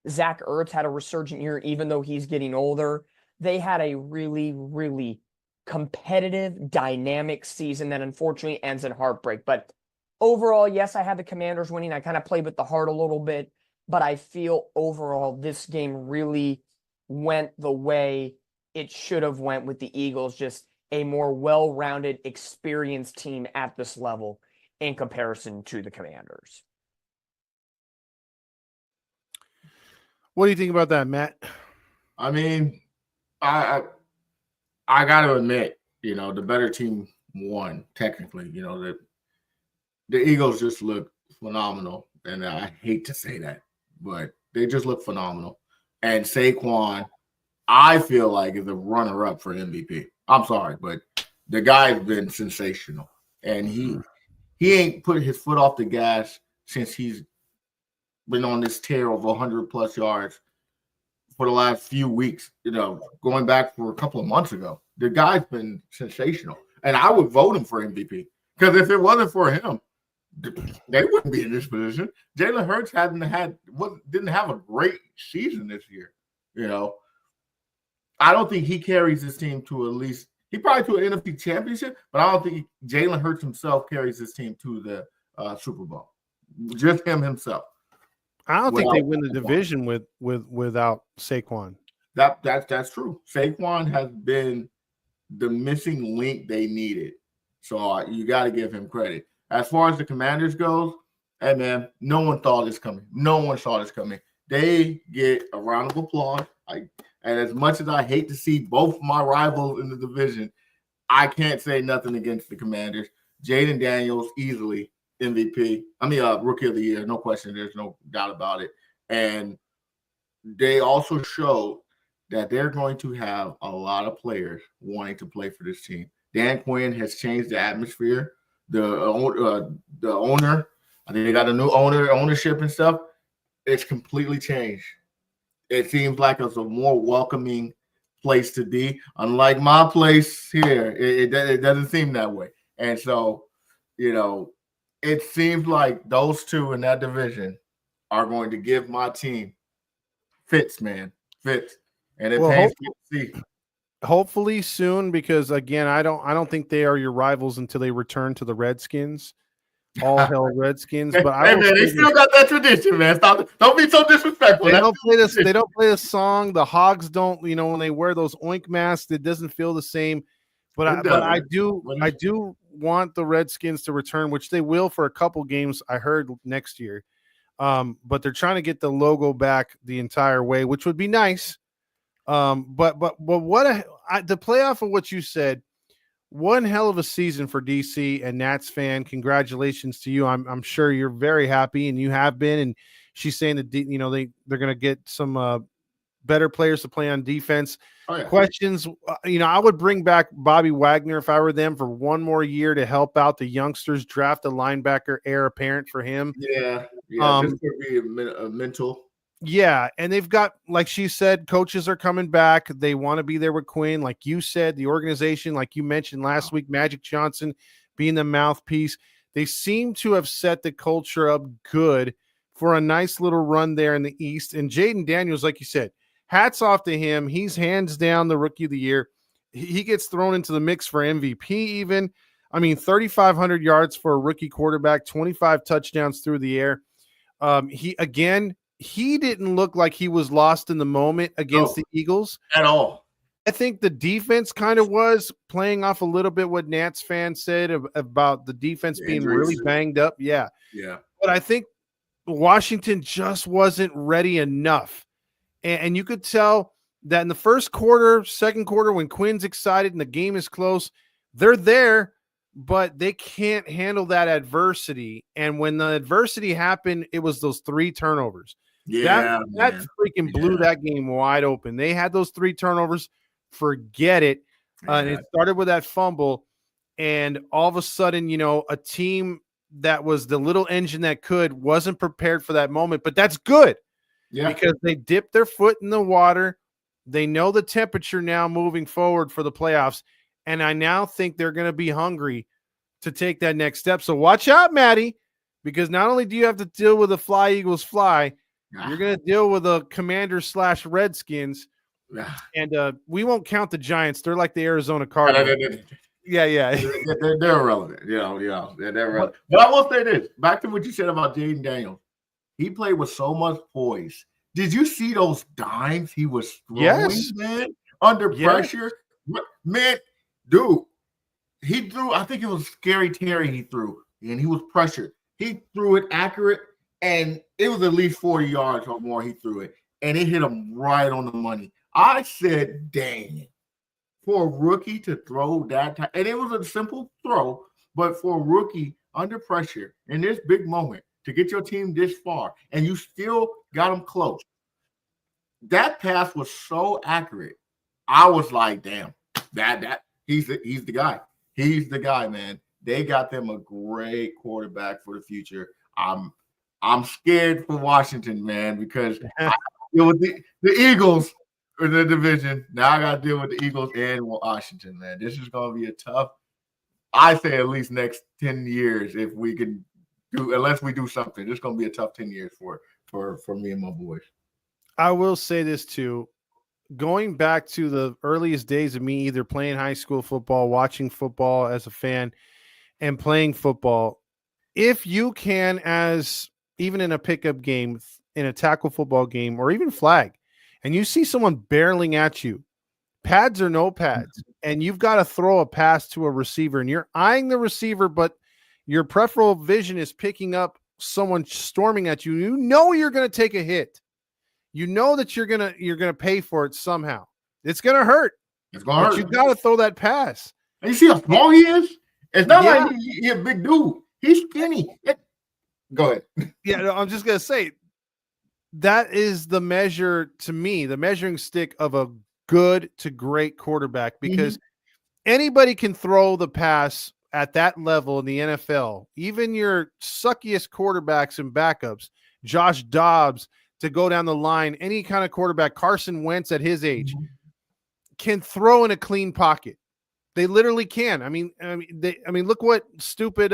Zach Ertz had a resurgent year, even though he's getting older. They had a really, really competitive, dynamic season that unfortunately ends in heartbreak. But overall, yes, I had the Commanders winning. I kind of played with the heart a little bit, but I feel overall this game really went the way it should have went with the Eagles, just a more well-rounded, experienced team at this level in comparison to the Commanders. What do you think about that, Matt? I mean, I got to admit, the better team won technically. The Eagles just look phenomenal, and I hate to say that, but they just look phenomenal. And Saquon, I feel like, is a runner-up for MVP. I'm sorry, but the guy's been sensational, and he ain't put his foot off the gas since he's been on this tear of 100-plus yards for the last few weeks, going back for a couple of months ago. The guy's been sensational, and I would vote him for MVP, because if it wasn't for him, they wouldn't be in this position. Jalen Hurts didn't have a great season this year, I don't think he carries his team to at least – he probably to an NFC championship, but I don't think Jalen Hurts himself carries his team to the Super Bowl. Just him himself. I don't think they win the division without Saquon. That's true. Saquon has been the missing link they needed. So you got to give him credit. As far as the Commanders goes, hey, man, no one saw this coming. No one saw this coming. They get a round of applause. And as much as I hate to see both my rivals in the division, I can't say nothing against the Commanders. Jaden Daniels, easily MVP. Rookie of the Year, no question. There's no doubt about it. And they also showed that they're going to have a lot of players wanting to play for this team. Dan Quinn has changed the atmosphere. The owner, I think they got a new ownership and stuff. It's completely changed. It seems like it's a more welcoming place to be. Unlike my place here, it doesn't seem that way. And so, it seems like those two in that division are going to give my team fits, man. Fits. And it pains me to see. Hopefully soon, because again, I don't think they are your rivals until they return to the Redskins. All hell Redskins. But hey, man, they still got that tradition, man. Stop! Don't be so disrespectful. They don't play this song. The Hogs don't. When they wear those oink masks, it doesn't feel the same. But I do want the Redskins to return, which they will for a couple games. I heard next year. But they're trying to get the logo back the entire way, which would be nice. But to play off of what you said, one hell of a season for DC and Nats fan. Congratulations to you. I'm sure you're very happy, and you have been. And she's saying that they're going to get some better players to play on defense. Oh, yeah. Questions, I would bring back Bobby Wagner if I were them for one more year to help out the youngsters, draft a linebacker heir apparent for him. Yeah. This could be a mental. Yeah, and they've got, like she said, coaches are coming back. They want to be there with Quinn. Like you said, the organization, like you mentioned last week, Magic Johnson being the mouthpiece. They seem to have set the culture up good for a nice little run there in the East. And Jaden Daniels, like you said, hats off to him. He's hands down the rookie of the year. He gets thrown into the mix for MVP even. 3,500 yards for a rookie quarterback, 25 touchdowns through the air. He didn't look like he was lost in the moment against the Eagles at all. I think the defense kind of was playing off a little bit what Nats fans said about the defense being really banged up. Yeah. But I think Washington just wasn't ready enough. And you could tell that in the first quarter, second quarter, when Quinn's excited and the game is close, they're there, but they can't handle that adversity. And when the adversity happened, it was those 3 turnovers. That freaking blew that game wide open. They had those 3 turnovers. Forget it. And it started with that fumble. And all of a sudden, a team that was the little engine that wasn't prepared for that moment. But that's good. Yeah. Because they dipped their foot in the water. They know the temperature now moving forward for the playoffs. And I now think they're going to be hungry to take that next step. So watch out, Maddie, because not only do you have to deal with the Fly Eagles Fly, you're going to deal with the Commanders/Redskins. And we won't count the Giants. They're like the Arizona Cardinals. Yeah. They're irrelevant. They're irrelevant. But I will say this. Back to what you said about Jaden Daniels. He played with so much poise. Did you see those dimes he was throwing, man? Under pressure? Man, dude, he threw, I think it was Scary Terry he threw, and he was pressured. He threw it accurate, and it was at least 40 yards or more he threw it, and it hit him right on the money. I said, dang, for a rookie to throw that time, and it was a simple throw, but for a rookie under pressure in this big moment, to get your team this far, and you still got them close. That pass was so accurate. I was like, damn, he's the guy. He's the guy, man. They got them a great quarterback for the future. I'm scared for Washington, man, because I deal with the Eagles in the division. Now I got to deal with the Eagles and Washington, man. This is going to be a tough, I say at least next 10 years if we can do, unless we do something. It's going to be a tough 10 years for me and my boys. I will say this too. Going back to the earliest days of me either playing high school football, watching football as a fan, and playing football, if you can, as even in a pickup game, in a tackle football game, or even flag, and you see someone barreling at you, pads or no pads, and you've got to throw a pass to a receiver, and you're eyeing the receiver, but your peripheral vision is picking up someone storming at you. You know you're going to take a hit. You know that you're gonna pay for it somehow. It's gonna hurt. It's gonna hurt. You gotta throw that pass. And you see how small he is? It's not like he's a big dude. He's skinny. Go ahead. Yeah, no, I'm just gonna say that is the measure to me, the measuring stick of a good to great quarterback, because anybody can throw the pass at that level in the NFL. Even your suckiest quarterbacks and backups, Josh Dobbs, to go down the line, any kind of quarterback, Carson Wentz at his age, can throw in a clean pocket. They literally can. I mean, look what stupid,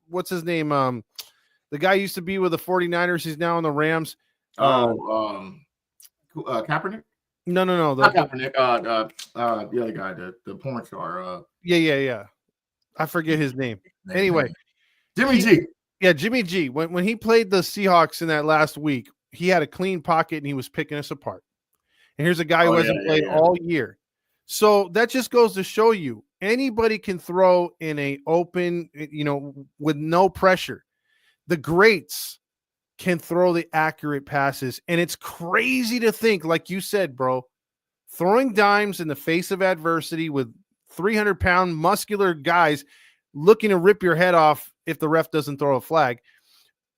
what's his name? The guy used to be with the 49ers. He's now on the Rams. Kaepernick? No. Not Kaepernick. The other guy, the porn star. Yeah. I forget his name. Anyway. Jimmy G. Yeah, Jimmy G. When he played the Seahawks in that last week, he had a clean pocket and he was picking us apart. And here's a guy who hasn't played all year. So that just goes to show you anybody can throw in a open, with no pressure. The greats can throw the accurate passes. And it's crazy to think, like you said, bro, throwing dimes in the face of adversity with 300-pound muscular guys looking to rip your head off if the ref doesn't throw a flag.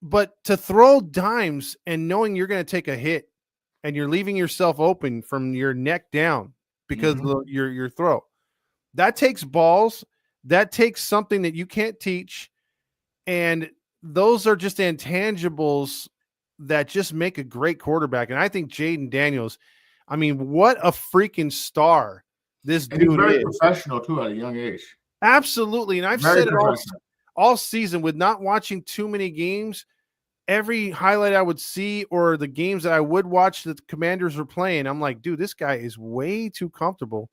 But to throw dimes and knowing you're going to take a hit and you're leaving yourself open from your neck down because of your throw, that takes balls. That takes something that you can't teach. And those are just intangibles that just make a great quarterback. And I think Jaden Daniels, I mean, what a freaking star this dude he's very is. Professional too at a young age. Absolutely. And I've said it all season with not watching too many games. Every highlight I would see or the games that I would watch that the Commanders were playing, I'm like, dude, this guy is way too comfortable.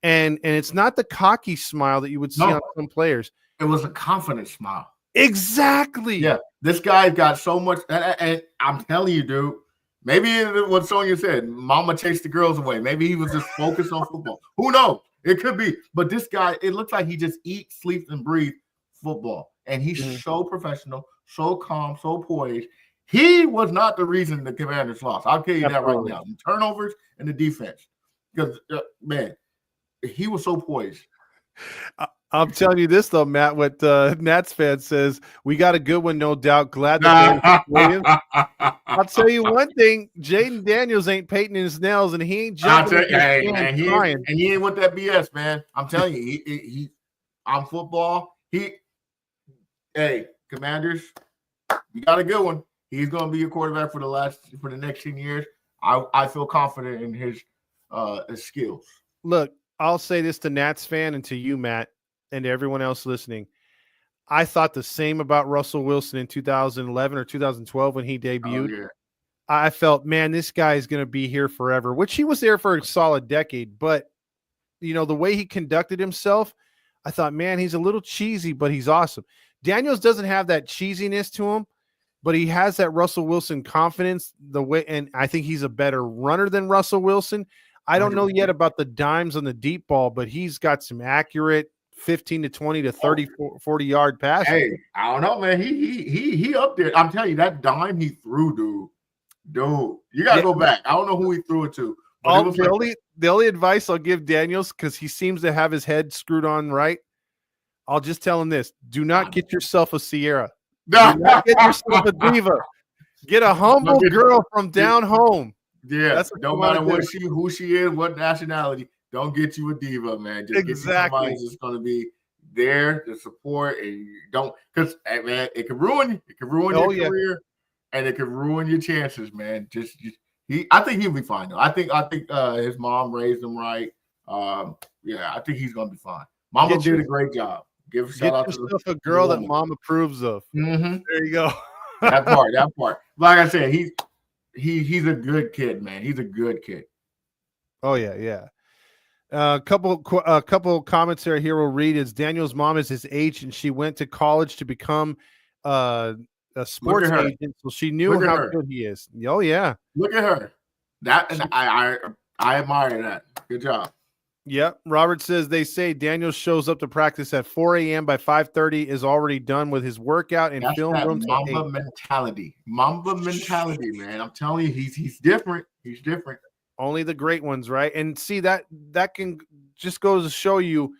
And it's not the cocky smile that you would see on some players. It was a confident smile. Exactly. Yeah. This guy got so much. And I'm telling you, dude, maybe what Sonia said, mama chased the girls away. Maybe he was just focused on football. Who knows? It could be. But this guy, it looks like he just eats, sleeps, and breathes football. And he's so professional, so calm, so poised. He was not the reason the Commanders lost. I'll tell you that right now. The turnovers and the defense. Because, man, he was so poised. I'm telling you this, though, Matt, what Nats fan says, we got a good one, no doubt. Glad that Williams. I'll tell you one thing, Jaden Daniels ain't painting his nails, and he ain't jumping. And he ain't with that BS, man. I'm telling you, he on football, hey, Commanders, you got a good one. He's going to be your quarterback for the next 10 years. I feel confident in his skills. Look, I'll say this to Nats fan and to you, Matt, and to everyone else listening. I thought the same about Russell Wilson in 2011 or 2012 when he debuted. Oh, yeah. I felt, man, this guy is going to be here forever, which he was there for a solid decade. But, the way he conducted himself, I thought, man, he's a little cheesy, but he's awesome. Daniels doesn't have that cheesiness to him, but he has that Russell Wilson confidence, and I think he's a better runner than Russell Wilson. I don't know yet about the dimes on the deep ball, but he's got some accurate 15 to 20 to 30, 40-yard passes. Hey, I don't know, man. He up there. I'm telling you, that dime he threw, dude, you got to go back. I don't know who he threw it to. The only advice I'll give Daniels, because he seems to have his head screwed on right, I'll just tell him this. Do not get yourself a Sierra. Do not get yourself a diva. Get a humble girl from down home. Yeah, no matter who she is, what nationality, don't get you a diva, man. Just get somebody who's just going to be there to support, and you don't, because man, it can ruin you. It can ruin your career, and it can ruin your chances, man. I think he'll be fine though. I think his mom raised him right. I think he's going to be fine. Mama did a great job. Give a shout out to a girl that mom approves of. Mm-hmm. There you go. that part. Like I said, he's a good kid, man. He's a good kid. Oh yeah. A couple commentary here we'll read is Daniel's mom is his age, and she went to college to become a sports agent, so she knew how good he is. Oh yeah, look at her. I admire that. Good job. Yep. Robert says they say Daniel shows up to practice at 4 a.m. by 5:30 is already done with his workout and film room. Mamba mentality, man. I'm telling you, he's different. He's different. Only the great ones, right? And see that can just goes to show you,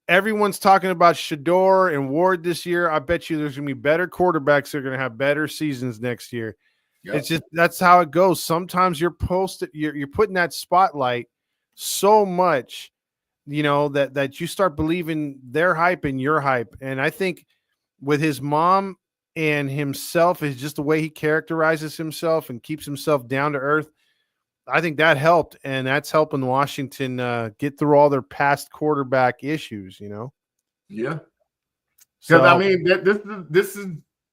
everyone's talking about Shador and Ward this year. I bet you there's gonna be better quarterbacks that are gonna have better seasons next year. Yep. It's just that's how it goes. Sometimes you're putting that spotlight so much, that you start believing their hype and your hype. And I think with his mom and himself is just the way he characterizes himself and keeps himself down to earth. I think that helped, and that's helping Washington get through all their past quarterback issues, Yeah. Because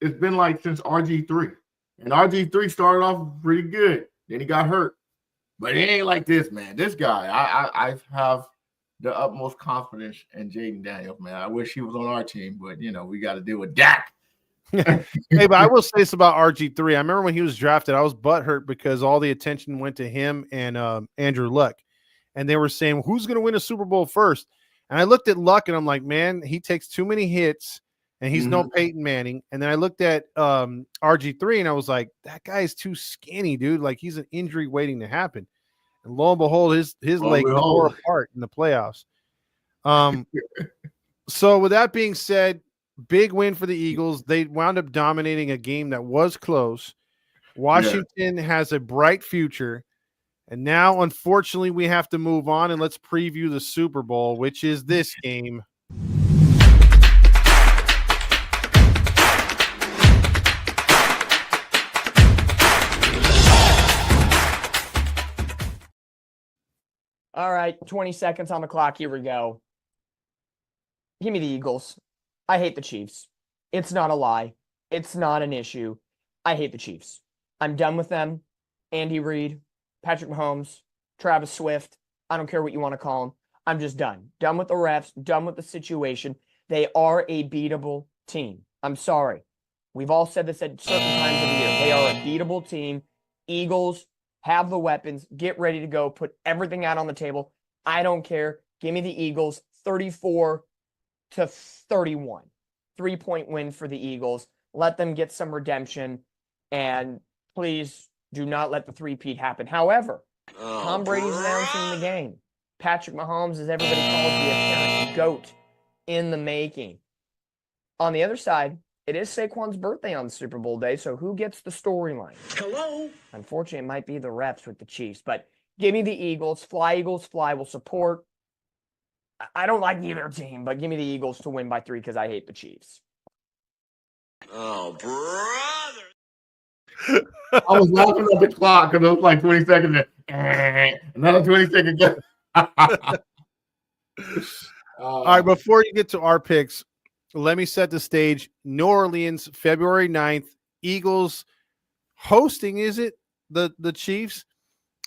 it's been like since RG3, and RG3 started off pretty good. Then he got hurt, but it ain't like this, man. This guy, I have the utmost confidence in Jaden Daniels, man. I wish he was on our team, but we got to deal with Dak. Hey, but I will say this about RG3. I remember when he was drafted, I was butthurt because all the attention went to him and Andrew Luck. And they were saying, well, who's going to win a Super Bowl first? And I looked at Luck and I'm like, man, he takes too many hits and he's no Peyton Manning. And then I looked at RG3, and I was like, that guy is too skinny, dude. Like, he's an injury waiting to happen. And lo and behold, his leg tore apart in the playoffs. So with that being said, big win for the Eagles. They wound up dominating a game that was close. Washington has a bright future. And now, unfortunately, we have to move on, and let's preview the Super Bowl, which is this game. All right, 20 seconds on the clock. Here we go. Give me the Eagles. I hate the Chiefs. It's not a lie. It's not an issue. I hate the Chiefs. I'm done with them. Andy Reid, Patrick Mahomes, Travis Swift. I don't care what you want to call them. I'm just done. Done with the refs. Done with the situation. They are a beatable team. I'm sorry. We've all said this at certain times of the year. They are a beatable team. Eagles have the weapons. Get ready to go. Put everything out on the table. I don't care. Give me the Eagles. 34-31. 3-point win for the Eagles. Let them get some redemption. And please do not let the three-peat happen. However, Tom Brady's announcing the game. Patrick Mahomes, as everybody calls the apparent GOAT in the making. On the other side, it is Saquon's birthday on Super Bowl day, so who gets the storyline? Hello? Unfortunately, it might be the refs with the Chiefs, but give me the Eagles. Fly, Eagles, fly. Will support. I don't like either team, but give me the Eagles to win by 3 because I hate the Chiefs. Oh, brother. I was laughing at the clock because it was like 20 seconds. Another 20 seconds. All right, before you get to our picks, let me set the stage. New Orleans, February 9th. Eagles hosting, is it the Chiefs?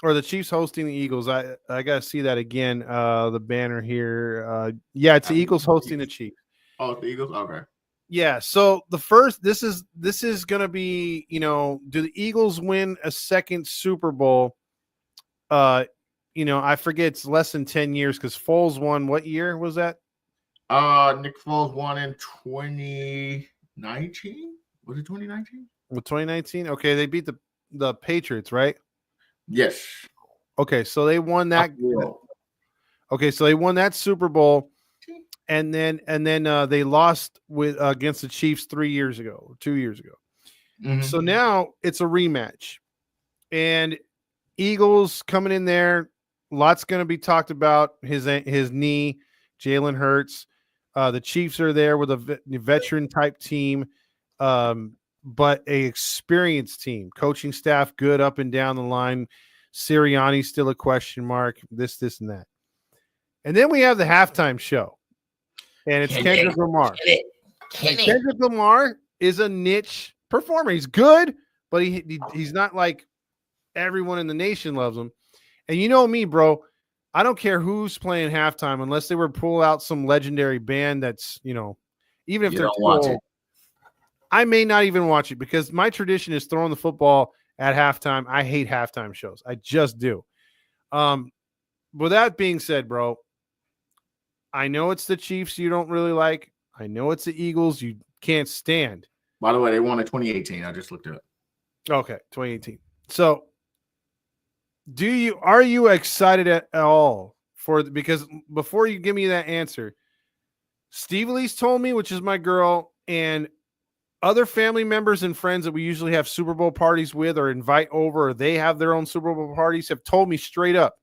Or the Chiefs hosting the Eagles? I got to see that again, the banner here. Yeah, it's the Eagles hosting the Chiefs. Oh, it's the Eagles? Okay. Yeah, so the first, this is going to be, do the Eagles win a second Super Bowl? I forget, it's less than 10 years because Foles won. What year was that? Nick Foles won in 2019. Was it 2019? With 2019? Okay, they beat the Patriots, right? Yes. Okay, so they won that. Okay, so they won that Super Bowl, and then they lost against the Chiefs 2 years ago. Mm-hmm. So now it's a rematch, and Eagles coming in there. Lots going to be talked about his knee, Jalen Hurts. The Chiefs are there with a veteran type team, but a experienced team, coaching staff good up and down the line. Sirianni's still a question mark. This, and that. And then we have the halftime show, and it's Kendrick Lamar. Kendrick Lamar is a niche performer. He's good, but he's not like everyone in the nation loves him. And you know me, bro. I don't care who's playing halftime unless they were pull out some legendary band that's, even if they're too old. I may not even watch it because my tradition is throwing the football at halftime. I hate halftime shows. I just do. With that being said, bro, I know it's the Chiefs you don't really like. I know it's the Eagles you can't stand. By the way, they won in 2018. I just looked it up. Okay, 2018. So are you excited at all because before you give me that answer, Steve Lee's told me, which is my girl, and other family members and friends that we usually have Super Bowl parties with or invite over, or they have their own Super Bowl parties, have told me straight up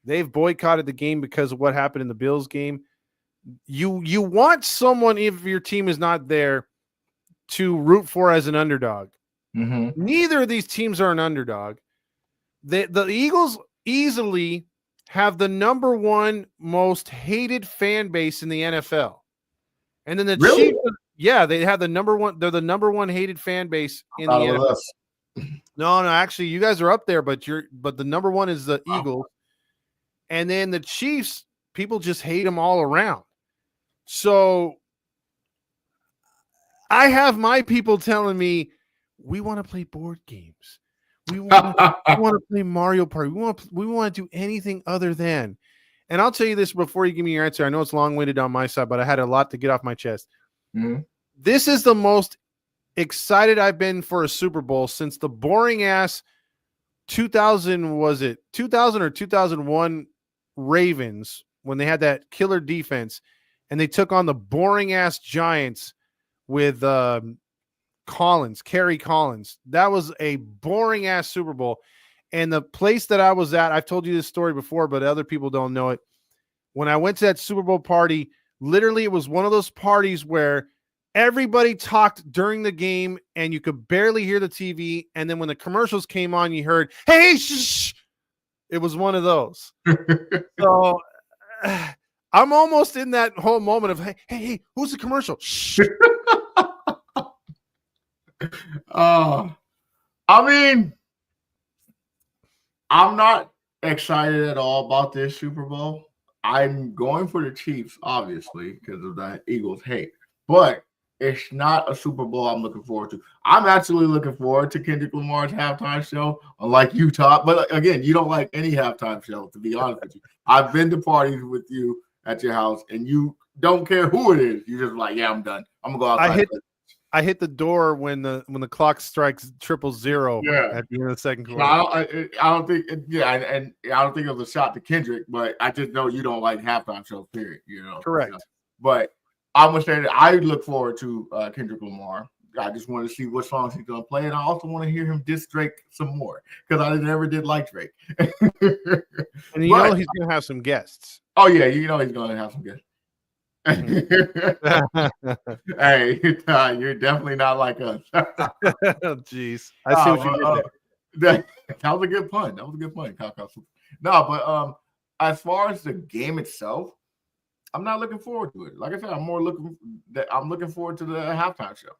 they've boycotted the game because of what happened in the Bills game. You want someone, if your team is not there, to root for as an underdog. Mm-hmm. Neither of these teams are an underdog. The Eagles easily have the number one most hated fan base in the NFL. And then the Chiefs, they have the number one. They're the number one hated fan base in the NFL. No, actually, you guys are up there, but the number one is the Eagles. And then the Chiefs, people just hate them all around. So I have my people telling me, we want to play board games. We want to play Mario Party. We want to do anything other than. And I'll tell you this before you give me your answer. I know it's long-winded on my side, but I had a lot to get off my chest. Mm-hmm. This is the most excited I've been for a Super Bowl since the boring ass 2000 or 2001 Ravens when they had that killer defense and they took on the boring ass Giants with Kerry Collins. That was a boring ass Super Bowl. And the place that I was at, I've told you this story before, but other people don't know it. When I went to that Super Bowl party, literally it was one of those parties where everybody talked during the game and you could barely hear the TV. And then when the commercials came on, you heard, hey, shh. It was one of those. So I'm almost in that whole moment of, hey, who's the commercial? Shh. I mean, I'm not excited at all about this Super Bowl. I'm going for the Chiefs, obviously, because of that Eagles hate. But it's not a Super Bowl I'm looking forward to. I'm actually looking forward to Kendrick Lamar's halftime show, unlike you, Todd. But again, you don't like any halftime show, to be honest with you. I've been to parties with you at your house, and you don't care who it is. You're just like, yeah, I'm done. I'm going to go outside. I hit the door when the clock strikes 000 at the end of the second quarter. I don't think, and I don't think it was a shot to Kendrick, but I just know you don't like halftime shows, period. Correct. But I'm gonna say that I look forward to Kendrick Lamar. I just want to see what songs he's gonna play, and I also want to hear him diss Drake some more because I never did like Drake. And know he's gonna have some guests. Oh yeah, he's gonna have some guests. Hey, you're definitely not like us. Jeez, I see what you did there. That was a good pun. No, but as far as the game itself, I'm not looking forward to it. Like I said, I'm looking forward to the halftime show.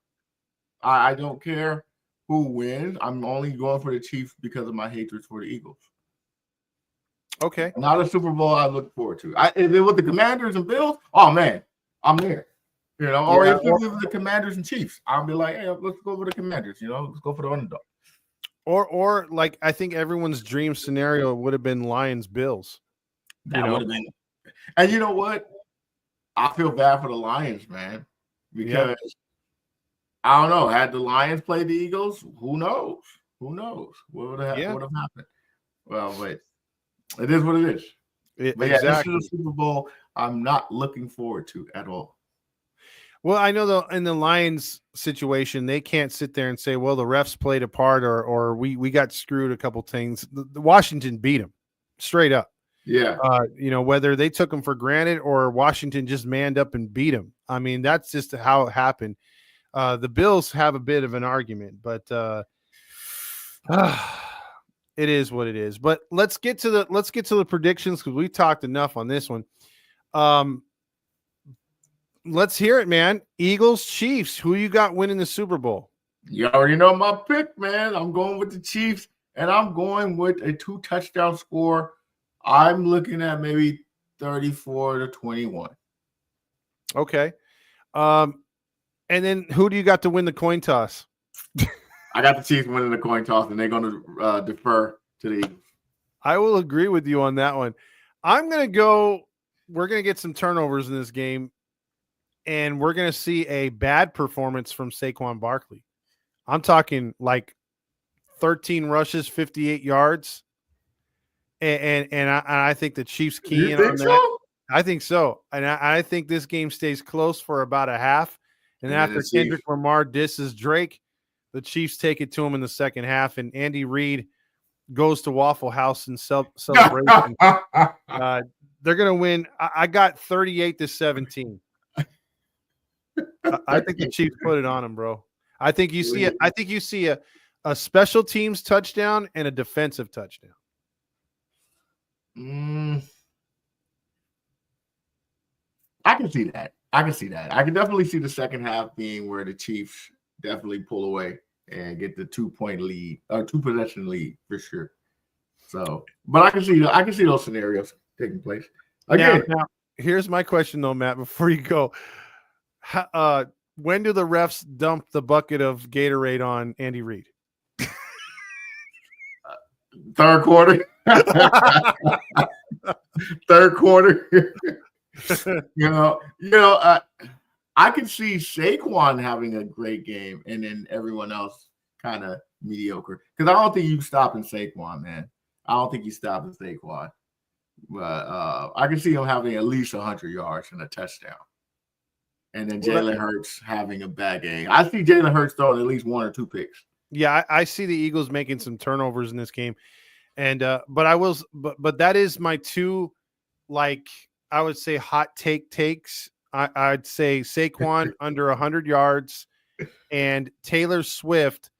I don't care who wins. I'm only going for the Chiefs because of my hatred for the Eagles. Okay. Not a Super Bowl I look forward to. If it was the Commanders and Bills, oh man, I'm there. Or if it was the Commanders and Chiefs, I'll be like, hey, let's go for the Commanders. Let's go for the underdog. Or like I think everyone's dream scenario would have been Lions Bills. That would have been. And you know what? I feel bad for the Lions, man, because I don't know. Had the Lions played the Eagles, who knows? What would have happened? Well, but it is what it is. This is a Super Bowl I'm not looking forward to at all. Well, I know in the Lions situation, they can't sit there and say, well, the refs played a part or we got screwed a couple things. The Washington beat them straight up. Yeah. Whether they took them for granted or Washington just manned up and beat them. I mean, that's just how it happened. The Bills have a bit of an argument, but it is what it is. But let's get to the predictions because we talked enough on this one. Let's hear it, man. Eagles, Chiefs. Who you got winning the Super Bowl? You already know my pick, man. I'm going with the Chiefs, and I'm going with a 2-touchdown score. I'm looking at maybe 34-21. Okay. And then who do you got to win the coin toss? I got the Chiefs winning the coin toss, and they're going to defer to the Eagles. I will agree with you on that one. I'm going to go – we're going to get some turnovers in this game, and we're going to see a bad performance from Saquon Barkley. I'm talking like 13 rushes, 58 yards. And I think the Chiefs key in on that. So? I think so. And I think this game stays close for about a half. And after Kendrick Lamar disses Drake, the Chiefs take it to him in the second half. And Andy Reid goes to Waffle House in celebration. They're going to win. I got 38-17. I think the Chiefs put it on them, bro. I think you see it. I think you see a special teams touchdown and a defensive touchdown. I can see that. I can definitely see the second half being where the Chiefs definitely pull away and get the 2-point lead or 2-possession lead for sure. So, but I can see those scenarios taking place. Again, now here's my question though, Matt. Before you go, when do the refs dump the bucket of Gatorade on Andy Reid? Third quarter. Third quarter. I could see Saquon having a great game and then everyone else kind of mediocre. Because I don't think you stopping Saquon, man. I don't think you stopping Saquon. But I can see him having at least 100 yards and a touchdown. And then Jalen Hurts having a bad game. I see Jalen Hurts throwing at least 1 or 2 picks. Yeah, I see the Eagles making some turnovers in this game. And but that is my 2, like, I would say hot takes. I'd say Saquon under 100 yards, and Taylor Swift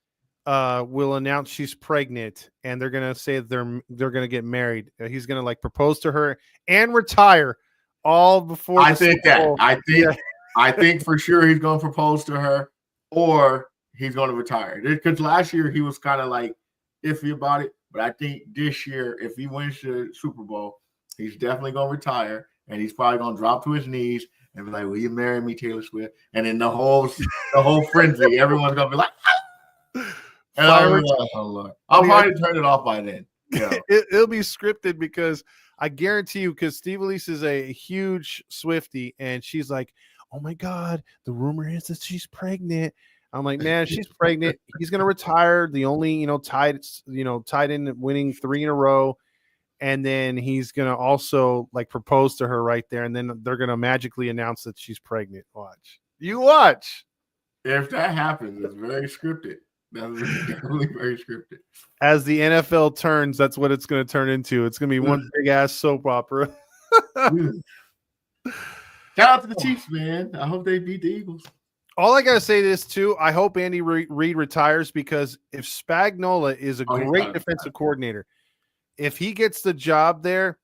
will announce she's pregnant, and they're gonna say they're gonna get married. He's gonna like propose to her and retire all before. I think that. I think for sure he's gonna propose to her, or he's gonna retire. Because last year he was kind of like iffy about it, but I think this year, if he wins the Super Bowl, he's definitely gonna retire, and he's probably gonna drop to his knees and be like, "Will you marry me, Taylor Swift?" And then the whole frenzy, everyone's gonna be like, and I'll be like, "Oh Lord." I'll probably turn it off by then. Yeah. It'll be scripted, because I guarantee you, because Steve Elise is a huge Swiftie, and she's like, "Oh my God, the rumor is that she's pregnant." I'm like, man, she's pregnant. He's gonna retire. The only tied in winning 3 in a row. And then he's going to also like propose to her right there. And then they're going to magically announce that she's pregnant. Watch. You watch. If that happens, it's very scripted. That's definitely very scripted. As the NFL turns, that's what it's going to turn into. It's going to be one big ass soap opera. Shout out to the Chiefs, man. I hope they beat the Eagles. All I got to say this too, I hope Andy Reid retires, because if Spagnuolo is a great defensive coordinator, if he gets the job there,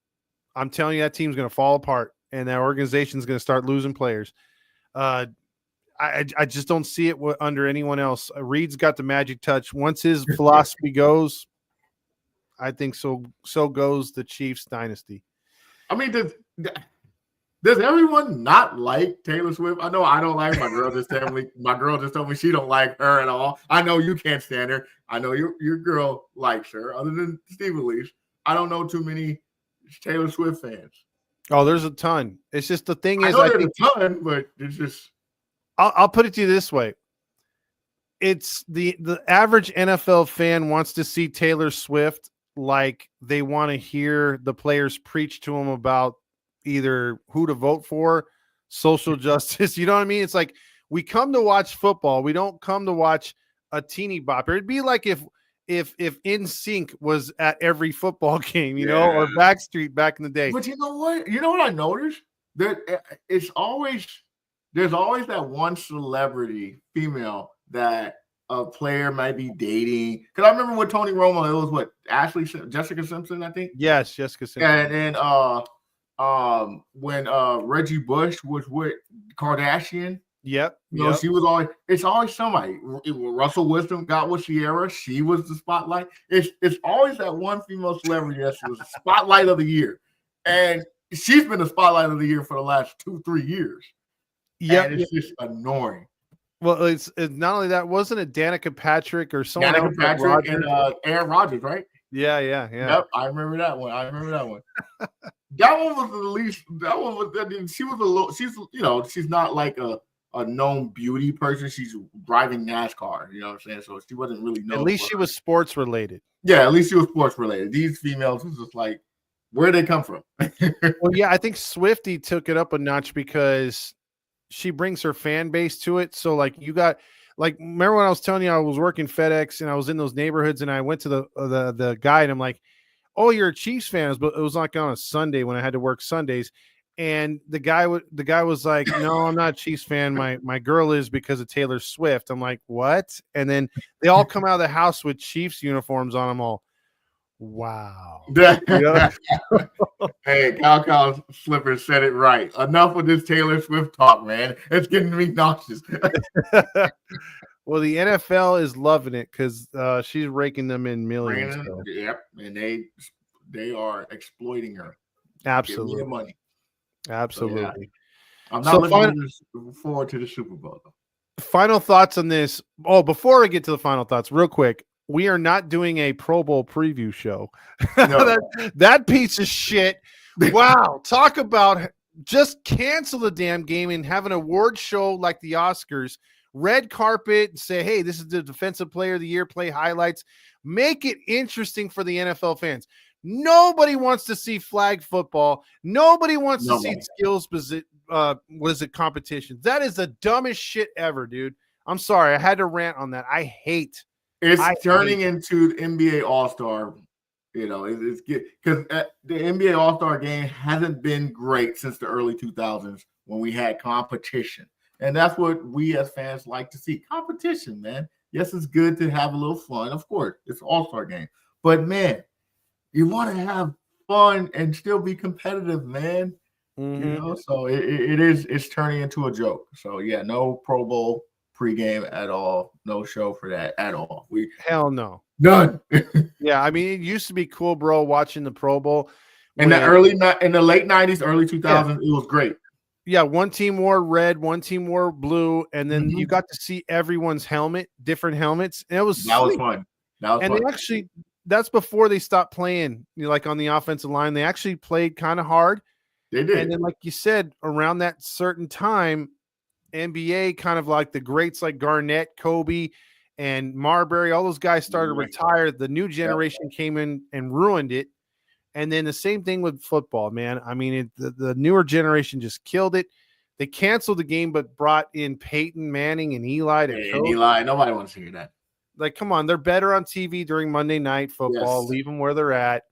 I'm telling you that team's going to fall apart, and that organization's going to start losing players. I just don't see it under anyone else. Reid's got the magic touch. Once his philosophy goes, I think so goes the Chiefs dynasty. I mean, does everyone not like Taylor Swift? I know I don't like my girl. My girl just told me she don't like her at all. I know you can't stand her. I know your girl likes her. Other than Steve Elise, I don't know too many Taylor Swift fans. Oh, there's a ton. It's just the thing is, I think a ton, but it's just. I'll put it to you this way: it's the average NFL fan wants to see Taylor Swift like they want to hear the players preach to them about either who to vote for, social justice. You know what I mean? It's like we come to watch football. We don't come to watch a teeny bopper. It'd be like if NSYNC was at every football game, you know, or Backstreet back in the day. But you know what? You know what I noticed? That there's always that one celebrity, female, that a player might be dating. Because I remember with Tony Romo, it was Jessica Simpson, I think. Yes, Jessica Simpson. And then when Reggie Bush was with Kardashian. Yep. You know, she was it's always somebody. Russell Wilson got with Sierra. She was the spotlight. It's always that one female celebrity that's the spotlight of the year. And she's been the spotlight of the year for the last 2-3 years. Yeah. It's just annoying. Well, it's not only that, wasn't it Danica Patrick or someone else? Danica Patrick and Aaron Rodgers, right? Yeah. Yep, I remember that one. That one was the least. That one was. She was a little. She's not like a known beauty person. She's driving NASCAR. You know what I'm saying? So she wasn't really known. At least she was sports related. Yeah, at least she was sports related. These females was just like, where they come from? Well, yeah, I think Swiftie took it up a notch because she brings her fan base to it. So like you got. Like, remember when I was telling you I was working FedEx and I was in those neighborhoods and I went to the guy and I'm like, "Oh, you're a Chiefs fan," but it was like on a Sunday when I had to work Sundays, and the guy was like, "No, I'm not a Chiefs fan. My girl is because of Taylor Swift." I'm like, "What?" And then they all come out of the house with Chiefs uniforms on them all. Wow. Hey, Cal Slipper said it right. Enough with this Taylor Swift talk, man. It's getting me nauseous. Well, the NFL is loving it because she's raking them in millions. Yep, and they are exploiting her. Absolutely. Give me the money. Absolutely. So, yeah. I'm not looking forward to the Super Bowl, though. Final thoughts on this. Oh, before I get to the final thoughts, real quick. We are not doing a Pro Bowl preview show. No. that piece of shit. Wow. Talk about just cancel the damn game and have an award show like the Oscars, red carpet, and say, hey, this is the defensive player of the year, play highlights. Make it interesting for the NFL fans. Nobody wants to see flag football. Nobody wants to see skills competitions. That is the dumbest shit ever, dude. I'm sorry. I had to rant on that. I hate. It's turning into the NBA All-Star. You know, it's good because the NBA All-Star game hasn't been great since the early 2000s when we had competition. And that's what we as fans like to see. Competition, man. Yes, it's good to have a little fun. Of course, it's an all-star game. But, man, you want to have fun and still be competitive, man. Mm-hmm. You know, so it's turning into a joke. So, yeah, no Pro Bowl pregame at all. No show for that at all. Hell no. None. Yeah, I mean, it used to be cool, bro, watching the Pro Bowl. In the late 90s, early 2000s, It was great. Yeah, one team wore red, one team wore blue, and then you got to see everyone's helmet, different helmets. And was fun. They actually, that's before they stopped playing, like on the offensive line. They actually played kind of hard. They did. And then, like you said, around that certain time, NBA kind of like the greats like Garnett, Kobe, and Marbury, all those guys started to retire. The new generation came in and ruined it. And then the same thing with football, man. I mean, the newer generation just killed it. They canceled the game, but brought in Peyton Manning and Eli. And Eli, nobody wants to hear that. Like, come on, they're better on TV during Monday Night Football. Yes. Leave them where they're at.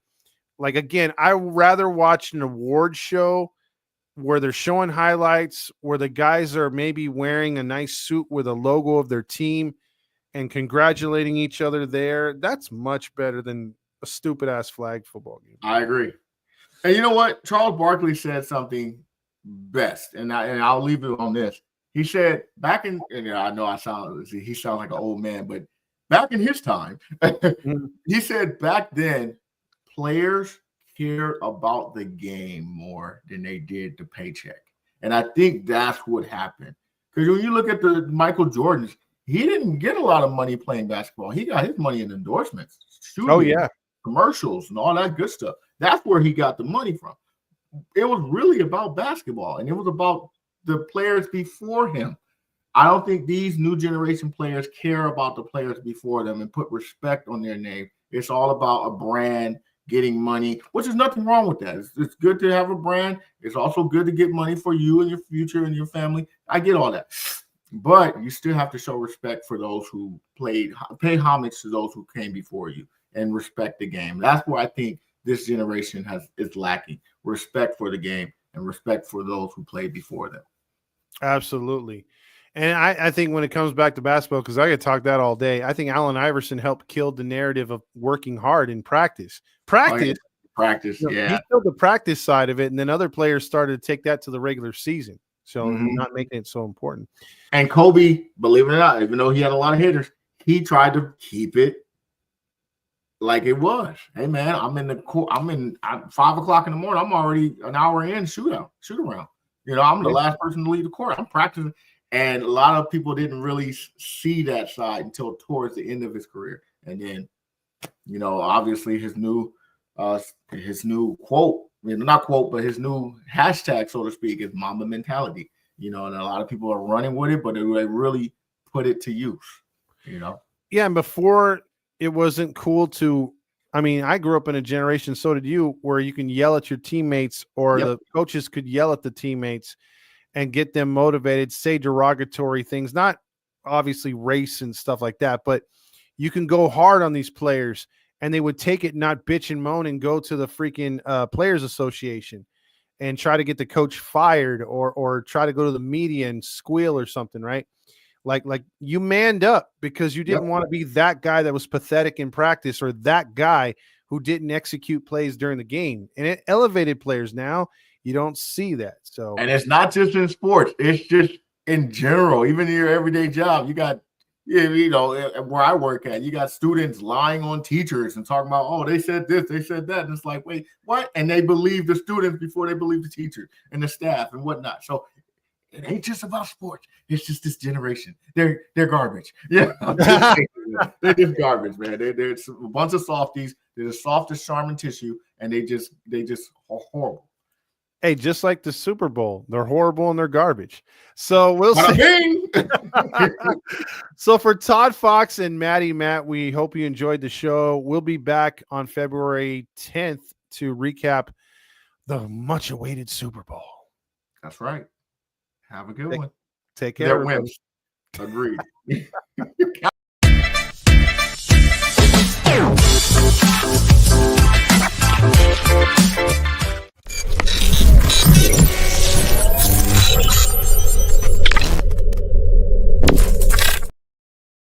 Like, again, I would rather watch an award show where they're showing highlights, where the guys are maybe wearing a nice suit with a logo of their team and congratulating each other there. That's much better than a stupid ass flag football game. I agree. And you know what? Charles Barkley said something best, and I'll leave it on this. He said back in, and I know he sounds like an old man, but back in his time, he said back then players care about the game more than they did the paycheck. And I think that's what happened. Because when you look at the Michael Jordans, he didn't get a lot of money playing basketball. He got his money in endorsements, commercials, and all that good stuff. That's where he got the money from. It was really about basketball, and it was about the players before him. I don't think these new generation players care about the players before them and put respect on their name. It's all about a brand getting money, which is nothing wrong with that. It's good to have a brand. It's also good to get money for you and your future and your family. I get all that. But you still have to show respect for those who pay homage to those who came before you and respect the game. That's where I think this generation is lacking. Respect for the game and respect for those who played before them. Absolutely. And I think when it comes back to basketball, because I could talk that all day, I think Allen Iverson helped kill the narrative of working hard in practice. Practice, yeah. He killed the practice side of it, and then other players started to take that to the regular season. So not making it so important. And Kobe, believe it or not, even though he had a lot of hitters, he tried to keep it like it was. Hey man, I'm 5 o'clock in the morning. I'm already an hour in shoot around. You know, I'm the last person to leave the court. I'm practicing. And a lot of people didn't really see that side until towards the end of his career. And then, you know, obviously his new quote, not quote, but his new hashtag, so to speak, is Mamba mentality. You know, and a lot of people are running with it, but they really put it to use, you know? Yeah, and before it wasn't cool to, I mean, I grew up in a generation, so did you, where you can yell at your teammates or the coaches could yell at the teammates and get them motivated, say derogatory things, not obviously race and stuff like that, but you can go hard on these players and they would take it, not bitch and moan and go to the freaking players association and try to get the coach fired or try to go to the media and squeal or something, right? Like you manned up because you didn't want to be that guy that was pathetic in practice or that guy who didn't execute plays during the game. And it elevated players. Now you don't see that. So, and it's not just in sports, it's just in general, even in your everyday job. You got, you know, where I work at, you got students lying on teachers and talking about, oh, they said this, they said that. And it's like, wait, what? And they believe the students before they believe the teacher and the staff and whatnot. So it ain't just about sports. It's just this generation. They're garbage. Yeah. They're just garbage, man. They're a bunch of softies. They're the softest charming tissue, and they just are horrible. Hey, just like the Super Bowl, they're horrible and they're garbage. So we'll Bada see. bing! So for Todd Fox and Maddie Matt, we hope you enjoyed the show. We'll be back on February 10th to recap the much awaited Super Bowl. That's right. Have a good one. Take care. That everybody. wins. Agreed.